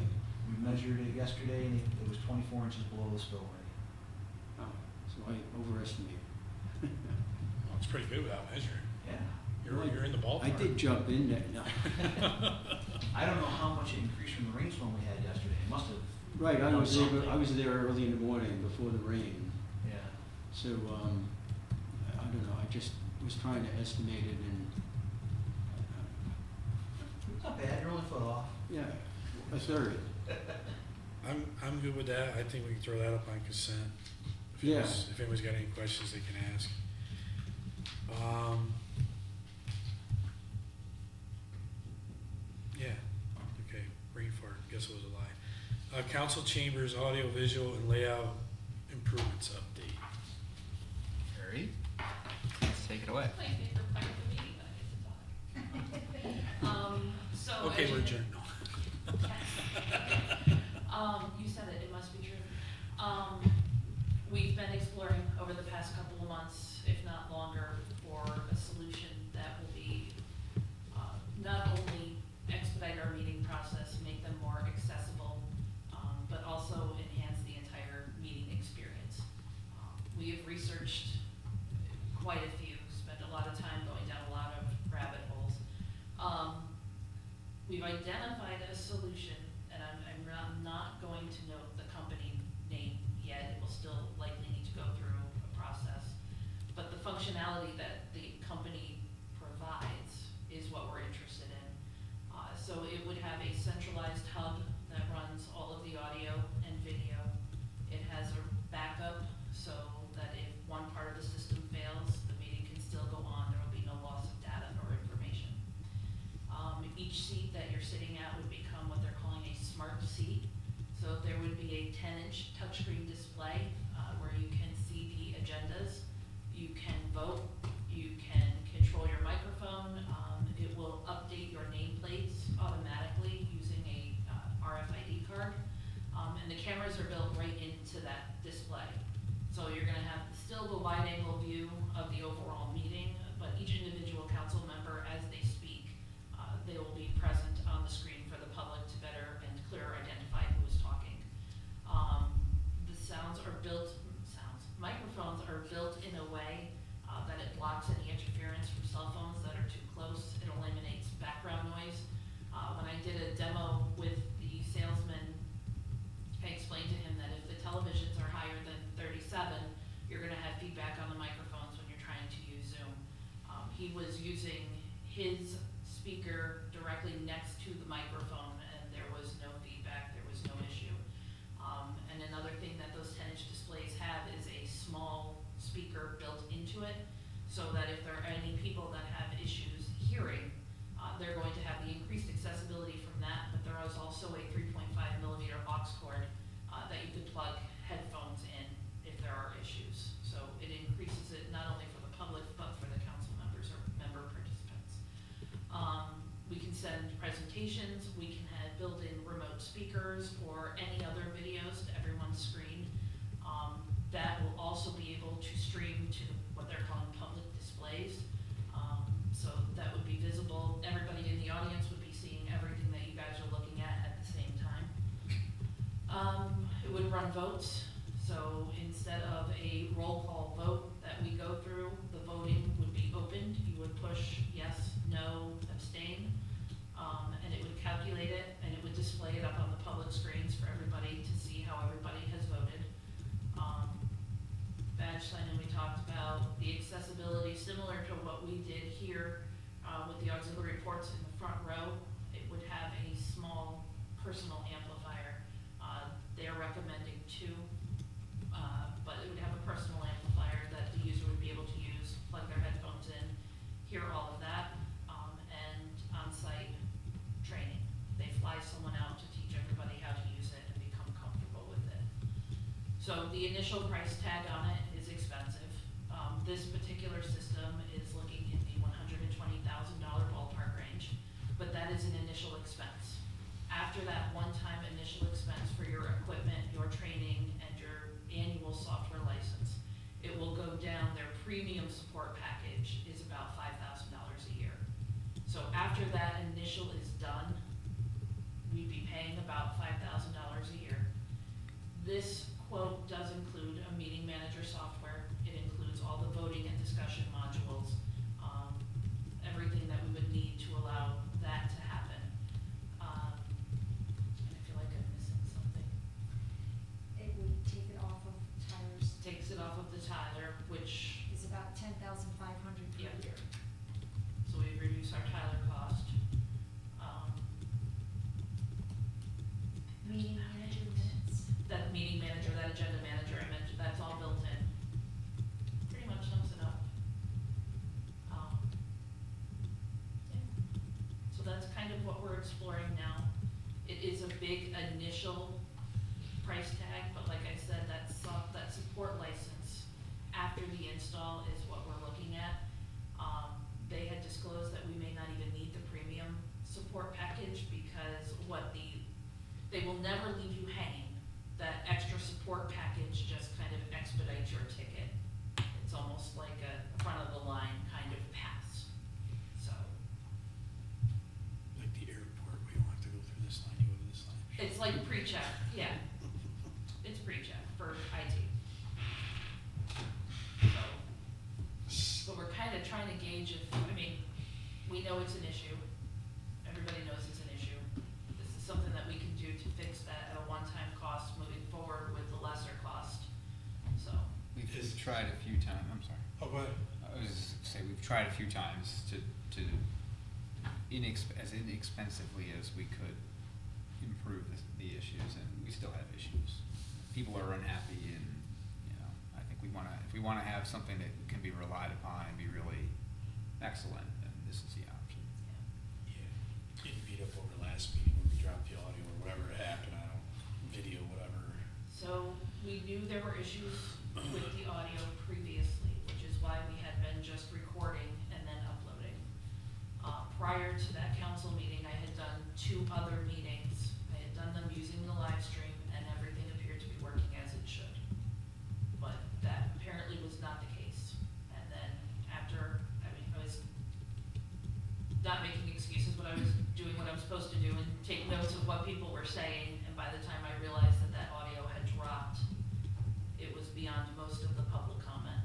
We measured it yesterday and it was 24 inches below the spillway. Oh, so I overestimated. Well, it's pretty good without measuring. Yeah. You're in the ballpark. I did jump in there. No. I don't know how much it increased from the rainstorm we had yesterday. It must have. Right, I done was something. there early in the morning before the rain. Yeah. So, I don't know, I just was trying to estimate it and, It's not bad. You're only a foot off. yeah, a third. I'm good with that. I think we can throw that up on consent. Yeah. If anyone's got any questions, they can ask. Yeah, okay, brain fart, guess it was a lie. Council chambers, audio, visual, and layout improvements update. Carrie, let's take it away. My favorite part of the meeting, but I get to talk. So. Okay, as we're you- adjourned. No. Yes. You said it must be true. We've been exploring over the past couple of months, if not longer, for a solution that will be, not only expedite our meeting process, make them more accessible, but also enhance the entire meeting experience. We have researched quite a few, spent a lot of time going down a lot of rabbit holes. We've identified 4-inch touchscreen display, where you can see the agendas. You can vote, you can control your microphone, it will update your nameplates automatically using a RFID card. And the cameras are built right into that display. So you're gonna have still the wide angle view of the overall meeting, but each individual council member, as they speak, they will be present on the screen for the public to better and clearer identify who is talking. Microphones are built in a way that it blocks any interference from cell phones that are too close. It eliminates background noise. When I did a demo with the salesman, I explained to him that if the televisions are higher than 37, you're gonna have feedback on the microphones when you're trying to use Zoom. He was using his speaker directly next to the microphone, and there was no feedback, there was no issue. And another thing that those 10-inch displays have is a small speaker built into it, so that if there are any people that have issues hearing, they're going to have the increased accessibility from that, but there is also a 3.5mm aux cord that you could plug headphones in if there are issues. So it increases it not only for the public, but for the council members or member participants. We can send presentations, we can have built-in remote speakers or any other videos to everyone's screen. That will also be able to stream to what they're calling public displays. So that would be visible, everybody in the audience would be seeing everything that you guys are looking at the same time. It would run votes, so instead of a roll call vote that we go through, the voting would be opened. You would push yes, no, abstain, and it would calculate it, and it would display it up on the public screens for everybody to see how everybody has voted. Badge sign-in we talked about, the accessibility similar to what we did here with the auxiliary ports in the front row. It would have a small personal amplifier. They're recommending 2, but it would have a personal amplifier that the user would be able to use, plug their headphones in, hear all of that, and on-site training. They fly someone out to teach everybody how to use it and become comfortable with it. So the initial price tag on it is expensive. This particular system is looking in the $120,000 ballpark range, but that is an initial expense. After that one-time initial expense for your equipment, your training, and your annual software license, it will go down. Their premium support package is about $5,000 a year. So after that initial is done, we'd be paying about $5,000 a year. This quote does include a meeting manager software. It includes all the voting and discussion modules, everything that we would need to allow that to happen. And I feel like I'm missing something. It would take it off of Tyler's, Takes it off of the Tyler, which, it's about 10,500 per Yeah. year. so we reduce our Tyler cost. Meeting manager minutes. That meeting manager, that agenda manager I mentioned, that's all built in. Pretty much sums it up. Yeah. So that's kind of what we're exploring now. It is a big initial price tag, but like I said, that support license after the install is what we're looking at. They had disclosed that we may not even need the premium support package because they will never leave you hanging. That extra support package just kind of expedites your ticket. It's almost like a front of the line kind of pass. So Like the airport, we don't have to go through this line, you go to this line. it's like pre-check, yeah. It's pre-check for IT. So, but we're kind of trying to gauge if, we know it's an issue. Everybody knows it's an issue. This is something that we can do to fix that at a one-time cost moving forward with the lesser cost, so. We've Is- tried a few times, I'm sorry. Oh, go ahead. I was just gonna say, we've tried a few times to as inexpensively as we could improve the issues, and we still have issues. People are unhappy, and, I think if we wanna have something that can be relied upon and be really excellent, then this is the option. Yeah, getting beat up over last meeting when we dropped the audio or whatever happened, I don't, video, whatever. So So we knew there were issues with the audio previously, which is why we had been just recording and then uploading. Prior to that council meeting, I had done 2 other meetings. I had done them using the live stream and everything appeared to be working as it should. But that apparently was not the case. And then after, I was not making excuses, but I was doing what I'm supposed to do and take notes of what people were saying. And by the time I realized that that audio had dropped, it was beyond most of the public comment.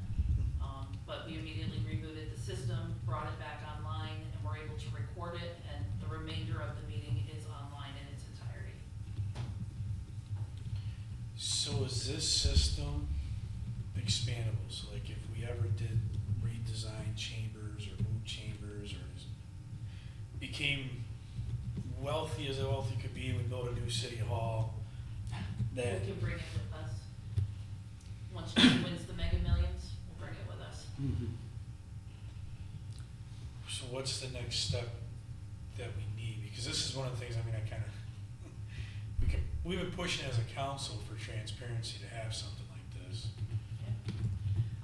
But we immediately rebooted the system, brought it back online, and were able to record it, and the remainder of the meeting is online in its entirety. So is this system expandable? So like if we ever did redesign chambers or move chambers or became wealthy as a wealthy could be, and we build a new city hall, that, We can bring it with us. Once she wins the Mega Millions, we'll bring it with us. so what's the next step that we need? Because this is one of the things, I we've been pushing as a council for transparency to have something like this.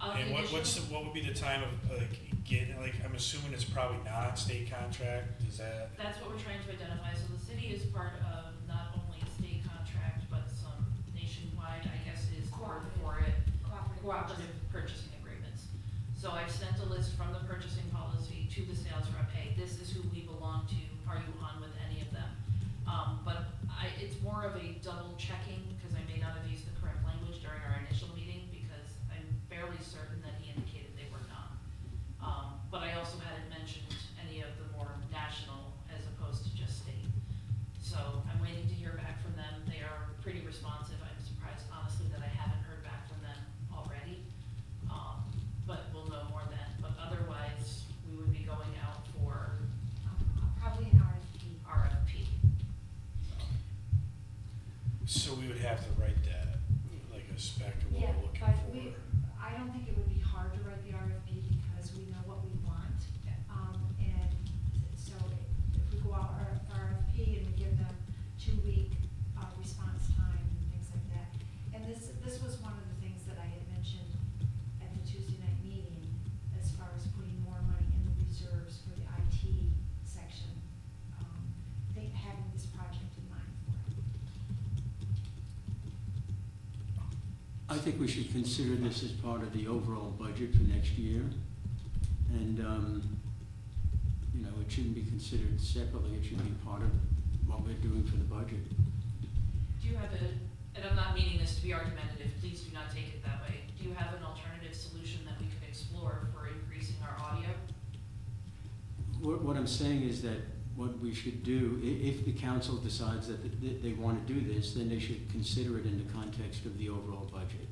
And what would be the time of, like, getting, like, I'm assuming it's probably not state contract, is that? That's what we're trying to identify. So the city is part of not only a state contract, but some nationwide, I guess is the word for it, cooperative purchasing agreements. So I've sent a list from the purchasing policy to the sales rep, hey, this is who we belong to, are you on with any of them? But it's more of a double checking, because I may not have used the correct language during our initial meeting, because I'm fairly certain that he indicated they were not. But I also hadn't mentioned any of the more national as opposed to just state. So I'm waiting to hear back from them. They are pretty responsive. I'm surprised honestly that I haven't heard back from them already. But we'll know more then. But otherwise, we would be going out for Probably an RFP. RFP. So we would have to write that, like a spec of what Yeah, we're looking but for. I don't think it would be hard to write the RFP because we know what we want. And so if we go out RFP and we give them 2-week response time and things like that. And this was one of the things that I had mentioned at the Tuesday night meeting as far as putting more money in the reserves for the IT section. Having this project in mind for it. I think we should consider this as part of the overall budget for next year. And, it shouldn't be considered separately, it should be part of what we're doing for the budget. Do you have and I'm not meaning this to be argumentative, please do not take it that way. Do you have an alternative solution that we could explore for increasing our audio? What I'm saying is that what we should do, if the council decides that they want to do this, then they should consider it in the context of the overall budget.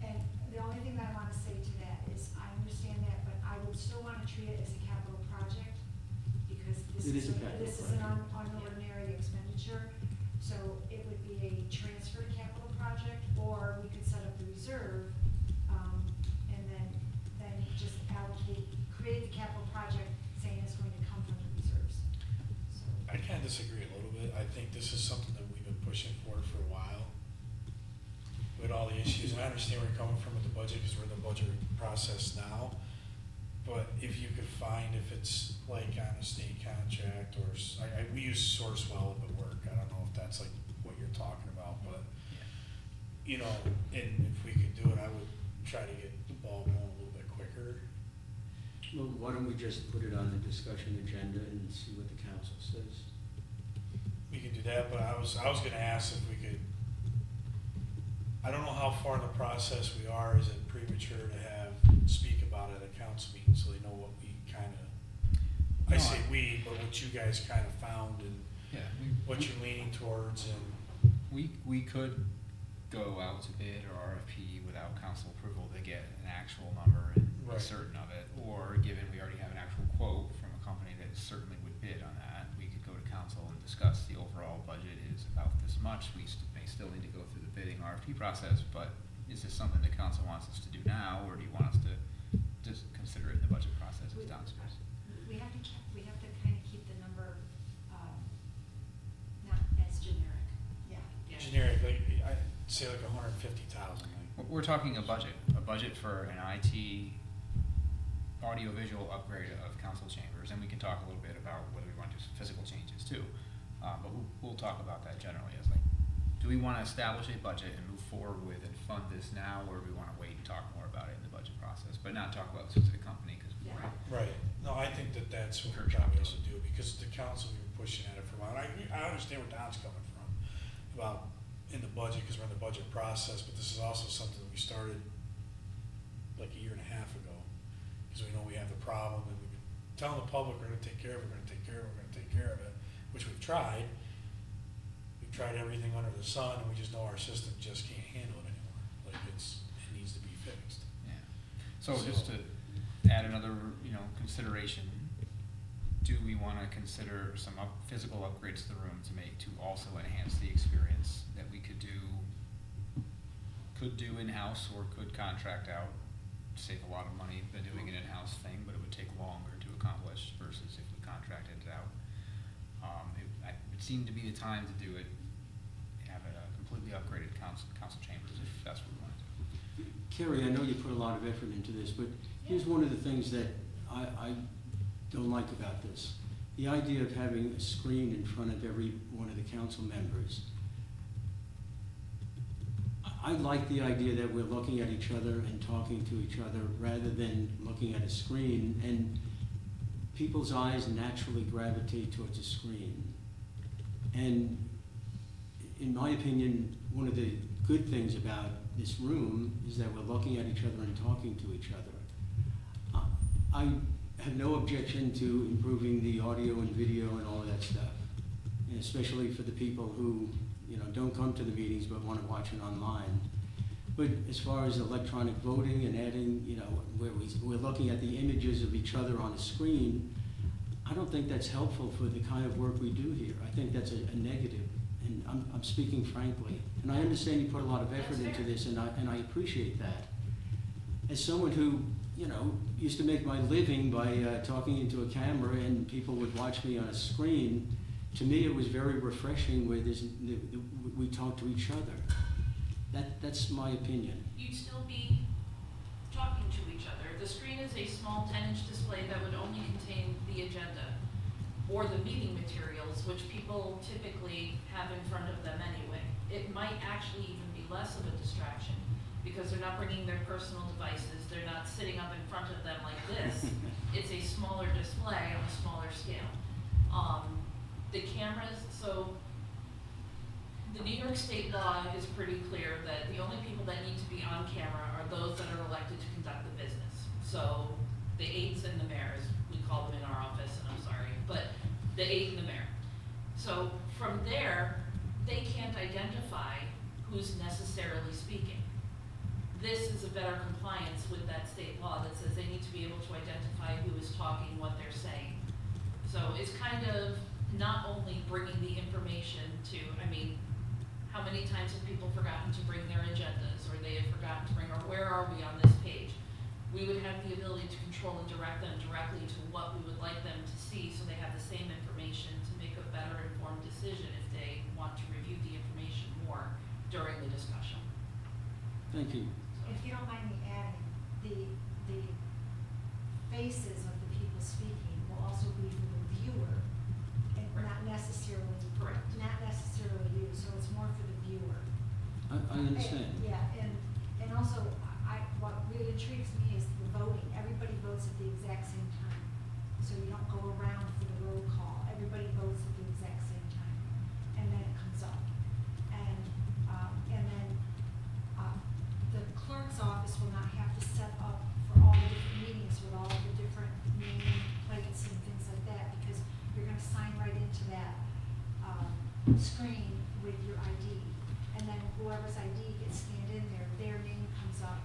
And the only thing that I want to say to that is, I understand that, but I would still want to treat it as a capital project, because It is a capital this is an project. unordinary expenditure. So it would be a transfer to capital project, or we could set up the reserve, and then just create the capital project, saying it's going to come from the reserves. So, I kind of disagree a little bit. I think this is something that we've been pushing for a while with all the issues. And I understand where you're coming from with the budget because we're in the budget process now. But if you could find, if it's like on a state contract or, we use Sourcewell up at work. I don't know if that's like what you're talking about, but, and if we could do it, I would try to get the ball going a little bit quicker. Well, why don't we just put it on the discussion agenda and see what the council says? We could do that, but I was gonna ask if we could, I don't know how far in the process we are. Is it premature to speak about it at a council meeting so they know what we I say we, but what you guys kind of found and Yeah, what you're leaning towards and. we could go out to bid or RFP without council approval to get an actual number and be Right. certain of it. Or given we already have an actual quote from a company that certainly would bid on that, we could go to council and discuss the overall budget is about this much. We may still need to go through the bidding RFP process, but is this something the council wants us to do now, or do you want us to just consider it in the budget process as downstairs? we have to kind of keep the number, not as generic. Yeah. Yeah. say like 150,000, like. We're talking a budget for an IT audio-visual upgrade of council chambers, and we can talk a little bit about whether we want to do some physical changes too. But we'll talk about that generally as like, do we want to establish a budget and move forward with and fund this now, or do we want to wait and talk more about it in the budget process, but not talk about the specific company, because Yeah. Right, no, I think that that's what we're probably supposed to do, because the council, we were pushing at it for a while, and I understand where Don's coming from about in the budget, because we're in the budget process, but this is also something that we started like a year and a half ago, because we know we have the problem, and we've been telling the public we're gonna take care of it, we're gonna take care of it, we're gonna take care of it, which we've tried. We've tried everything under the sun, and we just know our system just can't handle it anymore, like it needs to be fixed. yeah. So just to add another, consideration, do we want to consider some physical upgrades to the room to also enhance the experience that we could do in-house or could contract out, save a lot of money than doing an in-house thing, but it would take longer to accomplish versus if we contracted it out. It seemed to be the time to do it, have a completely upgraded council chambers if that's what we want to do. Kerry, I know you put a lot of effort into this, but here's one of the things that I don't like about this. The idea of having a screen in front of every one of the council members. I like the idea that we're looking at each other and talking to each other rather than looking at a screen, and people's eyes naturally gravitate towards a screen. And in my opinion, one of the good things about this room is that we're looking at each other and talking to each other. I have no objection to improving the audio and video and all of that stuff, and especially for the people who don't come to the meetings but want to watch it online. But as far as electronic voting and adding, where we're looking at the images of each other on a screen, I don't think that's helpful for the kind of work we do here. I think that's a negative, and I'm speaking frankly. And I understand you put a lot of effort into this, and I appreciate that. As someone who, used to make my living by talking into a camera and people would watch me on a screen, to me it was very refreshing where we talk to each other. That's my opinion. You'd still be talking to each other. The screen is a small 10-inch display that would only contain the agenda or the meeting materials, which people typically have in front of them anyway. It might actually even be less of a distraction because they're not bringing their personal devices. They're not sitting up in front of them like this. It's a smaller display on a smaller scale. The cameras, so the New York State law is pretty clear that the only people that need to be on camera are those that are elected to conduct the business. So the aides and the mayors, we call them in our office, and I'm sorry, but the aide and the mayor. So from there, they can't identify who's necessarily speaking. This is a better compliance with that state law that says they need to be able to identify who is talking, what they're saying. So it's kind of not only bringing the information to, how many times have people forgotten to bring their agendas, or they have forgotten to bring, or where are we on this page? We would have the ability to control and direct them directly to what we would like them to see, so they have the same information to make a better informed decision if they want to review the information more during the discussion. Thank you. If you don't mind me adding, the faces of the people speaking will also be for the viewer, and not necessarily. Correct. Not necessarily you, so it's more for the viewer. I understand. Yeah, and also, what really intrigues me is the voting. Everybody votes at the exact same time. So you don't go around for the roll call. Everybody votes at the exact same time. And then it comes up. And then the clerk's office will not have to set up for all the different meetings with all the different name plates and things like that, because you're gonna sign right into that screen with your ID. And then whoever's ID gets scanned in there, their name comes up.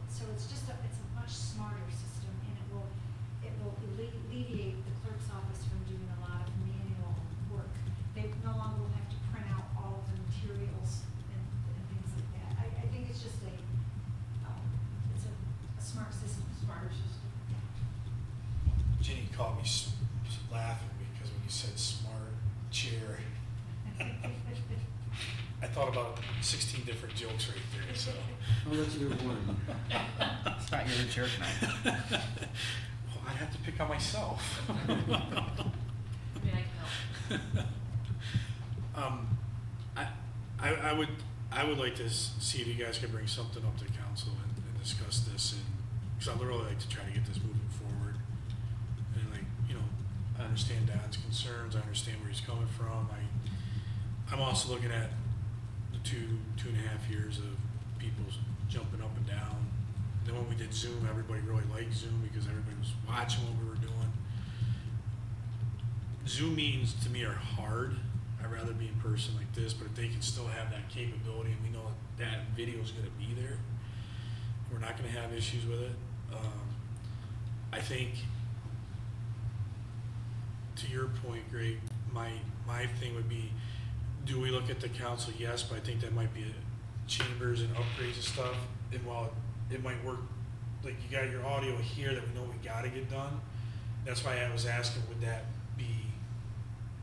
So it's just it's a much smarter system, and it will alleviate the clerk's office from doing a lot of manual work. They no longer will have to print out all of the materials and things like that. I think it's just it's a smart system. Smarter system. Ginny caught me laughing because when you said smart chair, I thought about 16 different jokes right there, so. Oh, let's hear one. It's not your chair tonight. Well, I'd have to pick on myself. I mean, I can help. I would like to see if you guys could bring something up to council and discuss this, and, because I'd really like to try to get this moving forward. And like, you know, I understand Don's concerns, I understand where he's coming from, I'm also looking at the two and a half years of people jumping up and down. Then when we did Zoom, everybody really liked Zoom because everybody was watching what we were doing. Zoom meetings to me are hard. I'd rather be in person like this, but if they can still have that capability and we know that video is going to be there, we're not going to have issues with it. I think, to your point, Greg, my thing would be, do we look at the council? Yes, but I think that might be chambers and upgrades and stuff. And while it might work, like you got your audio here that we know we got to get done. That's why I was asking, would that be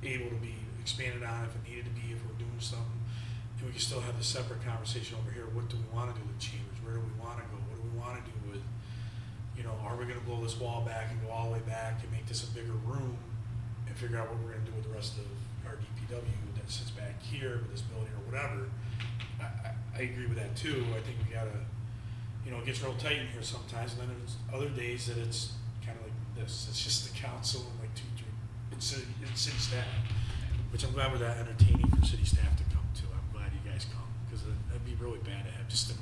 able to be expanded on if it needed to be, if we're doing something? And we can still have the separate conversation over here. What do we want to do with chambers? Where do we want to go? What do we want to do with, you know, are we going to blow this wall back and go all the way back and make this a bigger room and figure out what we're going to do with the rest of our DPW that sits back here with this building or whatever? I agree with that too. I think we gotta, you know, it gets real tight in here sometimes, and then there's other days that it's kind of like this. It's just the council and like it's city staff, which I'm glad we're that entertaining for city staff to come to. I'm glad you guys come, because that'd be really bad to have just a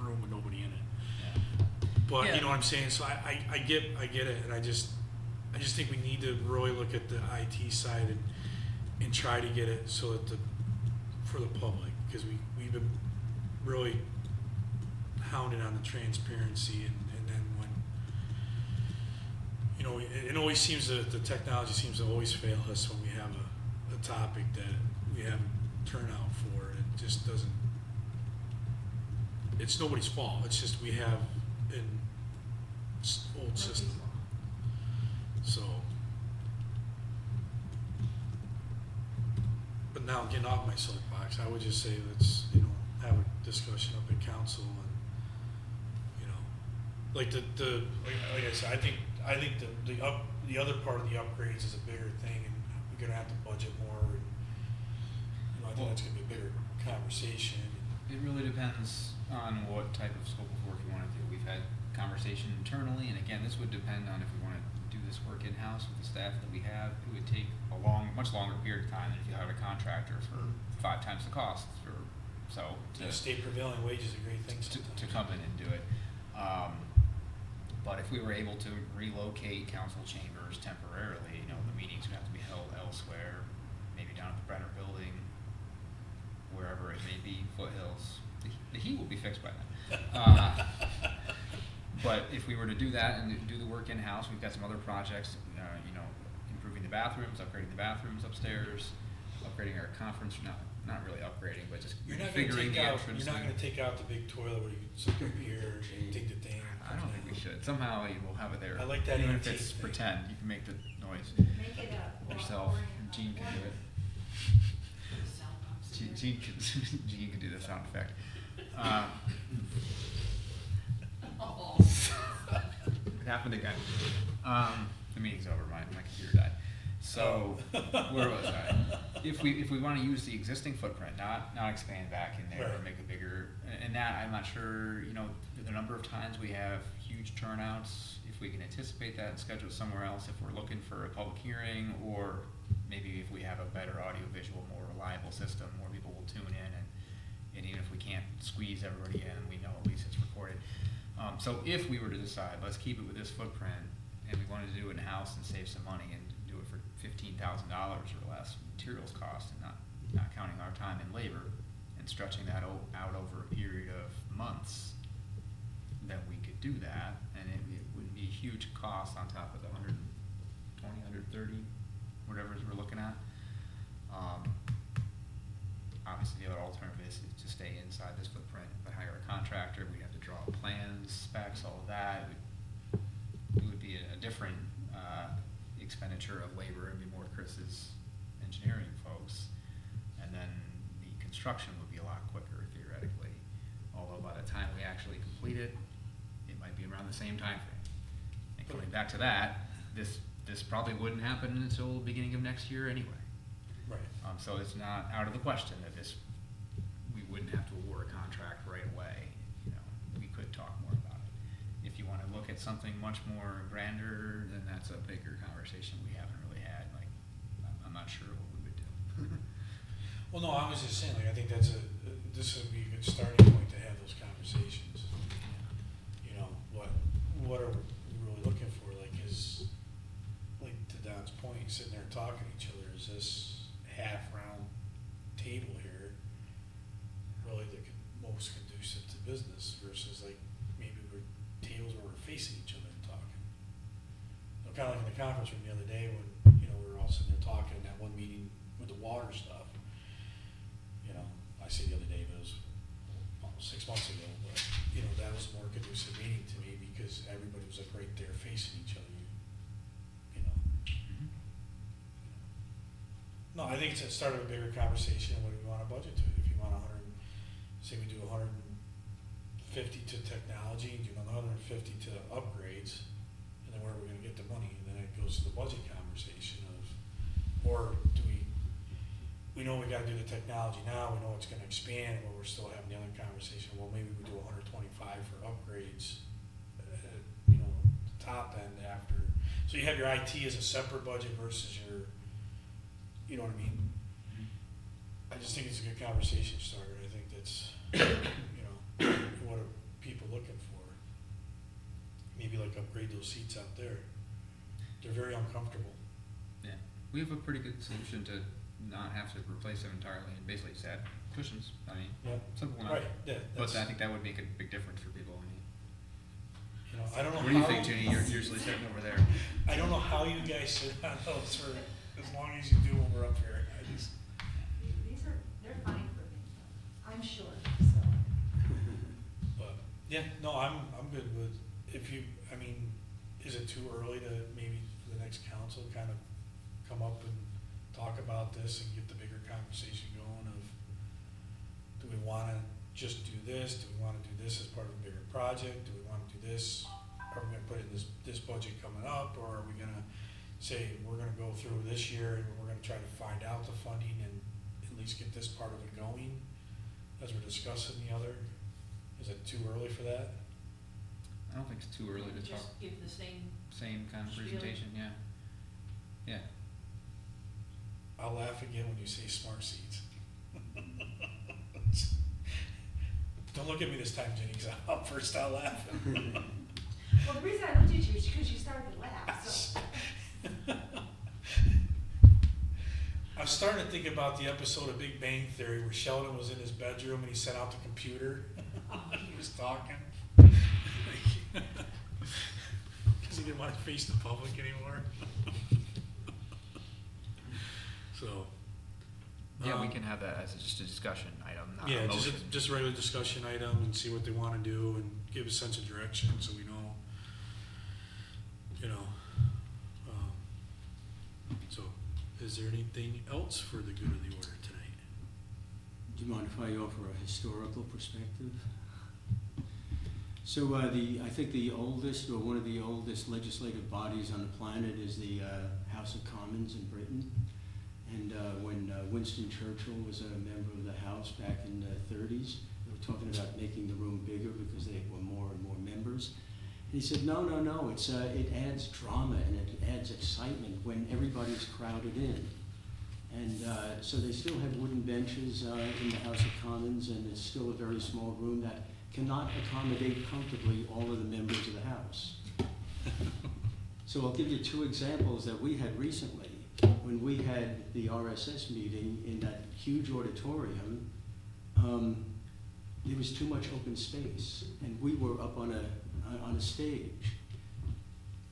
room with nobody in it. But Yeah. you know what I'm saying? So I get it, and I just think we need to really look at the IT side and try to get it so that for the public, because we've been really hounded on the transparency, and then when, you know, it always seems that the technology seems to always fail us when we have a topic that we have turnout for. It just doesn't, it's nobody's fault. It's just we have an old system. So, but now getting off my soapbox, I would just say let's, you know, have a discussion up at council, and, you know, like like I said, I think the other part of the upgrades is a bigger thing, and we're gonna have to budget more, and, you know, I think that's gonna be a bigger conversation. It really depends on what type of scope of work you want to do. We've had conversation internally, and again, this would depend on if we want to do this work in-house with the staff that we have. It would take a much longer period of time than if you hired a contractor for 5 times the cost. You know, state prevailing wage is a great thing to sometimes. come in and do it. But if we were able to relocate council chambers temporarily, you know, the meetings would have to be held elsewhere, maybe down at the Brenner Building, wherever it may be, Foothills. The heat will be fixed by then. But if we were to do that and do the work in-house, we've got some other projects, you know, improving the bathrooms, upgrading the bathrooms upstairs, upgrading our conference, not really upgrading, but just You're not gonna configuring the entrance. you're not thing. gonna take out the big toilet where you can sit up here and take the thing. I don't think we should. Somehow you will have it there. I like that Even if antique it's thing. pretend, you can make the noise Make it a. yourself. Gene can do it. Sound box in Gene there. Gene can do the sound effect. Oh. It happened again. The meeting's over. My computer died. So where was I? If we want to use the existing footprint, not expand back in there or Right. make it bigger, and that I'm not sure. You know, the number of times we have huge turnouts. If we can anticipate that and schedule it somewhere else, if we're looking for a public hearing, or maybe if we have a better audiovisual, more reliable system, more people will tune in, and even if we can't squeeze everybody in, we know at least it's recorded. So if we were to decide, let's keep it with this footprint, and we wanted to do it in-house and save some money and do it for $15,000 or less materials cost, and not counting our time and labor, and stretching that out over a period of months, then we could do that, and it wouldn't be a huge cost on top of the 120, 130, whatever it is we're looking at. Obviously, the other alternative is to stay inside this footprint, but hire a contractor. We'd have to draw plans, specs, all of that. It would be a different expenditure of labor. It'd be more Chris's engineering folks, and then the construction construction would be a lot quicker theoretically. Although by the time we actually complete it, it might be around the same time frame. And coming back to that, this probably wouldn't happen until the beginning of next year anyway. Right. So it's not out of the question that we wouldn't have to award a contract right away. You know, we could talk more about it. If you wanna look at something much more grander, then that's a bigger conversation we haven't really had, like, I'm not sure what we would do. Well, no, I was just saying, like, I think this would be a good starting point to have those conversations. You know, what are we really looking for? Like, like to Don's point, sitting there talking to each other, is this half-round table here really the most conducive to business versus like maybe we're tables where we're facing each other and talking. You know, kind of like in the conference room the other day when, you know, we were all sitting there talking in that one meeting with the water stuff. You know, I say the other day, but it was almost 6 months ago, but, you know, that was a more conducive meeting to me because everybody was like right there facing each other, you know. No, I think it's a start of a bigger conversation. What do we want to budget to? If you want 100, say we do 150 to technology, do another 150 to upgrades, and then where are we going to get the money? And then it goes to the budget conversation of, or do we know we got to do the technology now, we know it's going to expand, but we're still having the other conversation, well, maybe we do 125 for upgrades, you know, the top end after. So you have your IT as a separate budget versus your, you know what I mean? I just think it's a good conversation starter. I think that's, you know, what are people looking for? Maybe like upgrade those seats out there. They're very uncomfortable. Yeah, we have a pretty good solution to not have to replace them entirely, and basically just add cushions. I mean, Yeah. simple enough. Right, yeah, But that's, I think that would make a big difference for people. I mean, you know, I don't know what do you how- think, Ginny? You're usually sitting over there. I don't know how you guys sit on those for as long as you do when we're up here. They're fine for me, I'm sure, so. But, yeah, no, I'm good with, if you, I mean, is it too early to maybe for the next council kind of come up and talk about this and get the bigger conversation going of, do we wanna just do this? Do we wanna do this as part of a bigger project? Do we wanna do this? Are we gonna put in this budget coming up, or are we gonna say, we're gonna go through this year and we're gonna try to find out the funding and at least get this part of it going as we're discussing the other? Is it too early for that? I don't think it's too early to talk. Just give the same, Same kind of Spiel. presentation, yeah. Yeah. I'll laugh again when you say smart seats. Don't look at me this time, Jenny, because I'll first start laughing. Well, the reason I looked at you is because you started to laugh, so. I'm starting to think about the episode of Big Bang Theory where Sheldon was in his bedroom and he sent out the computer. He was talking. Because he didn't want to face the public anymore. So. Yeah, we can have that as just a discussion item, not a Yeah, motion. just a regular discussion item and see what they want to do and give a sense of direction so we know, you know. So, is there anything else for the good of the order tonight? Do you mind if I offer a historical perspective? So I think the oldest, or one of the oldest legislative bodies on the planet is the House of Commons in Britain. And when Winston Churchill was a member of the House back in the 30s, they were talking about making the room bigger because they were more and more members. And he said, no, it adds drama and it adds excitement when everybody's crowded in. And so they still have wooden benches in the House of Commons, and it's still a very small room that cannot accommodate comfortably all of the members of the House. So I'll give you two examples that we had recently. When we had the RSS meeting in that huge auditorium, there was too much open space, and we were up on a stage.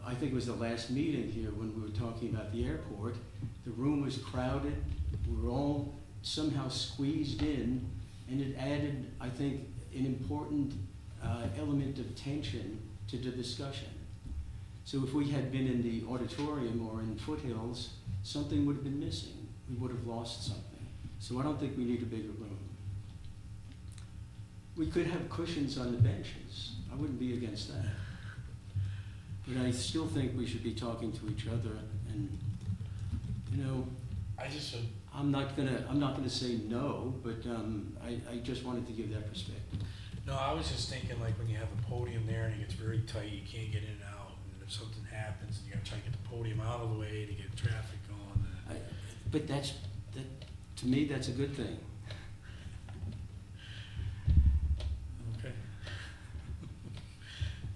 I think it was the last meeting here when we were talking about the airport. The room was crowded. We were all somehow squeezed in, and it added, I think, an important element of tension to the discussion. So if we had been in the auditorium or in Foothills, something would have been missing. We would have lost something. So I don't think we need a bigger room. We could have cushions on the benches. I wouldn't be against that. But I still think we should be talking to each other and, you know, I just, I'm not gonna say no, but, I just wanted to give that perspective. no, I was just thinking like when you have the podium there and it gets very tight, you can't get in and out. And if something happens, and you gotta try to get the podium out of the way to get traffic going. But that, to me, that's a good thing. Okay.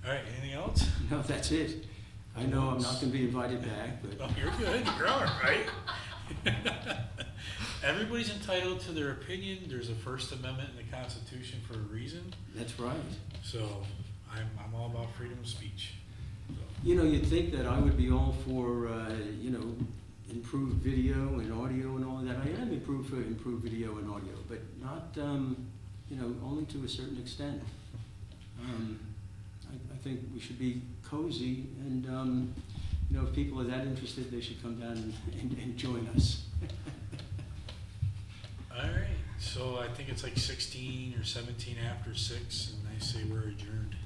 All right, anything else? No, that's it. I know I'm not gonna be invited back, but. Oh, you're good, you're all right. Everybody's entitled to their opinion. There's a First Amendment in the Constitution for a reason. That's right. So I'm all about freedom of speech. So, You know, you'd think that I would be all for, you know, improved video and audio and all of that. I am for improved video and audio, but not, you know, only to a certain extent. I think we should be cozy and, you know, if people are that interested, they should come down and join us. all right, so I think it's like 16 or 17 after 6, and I say we're adjourned.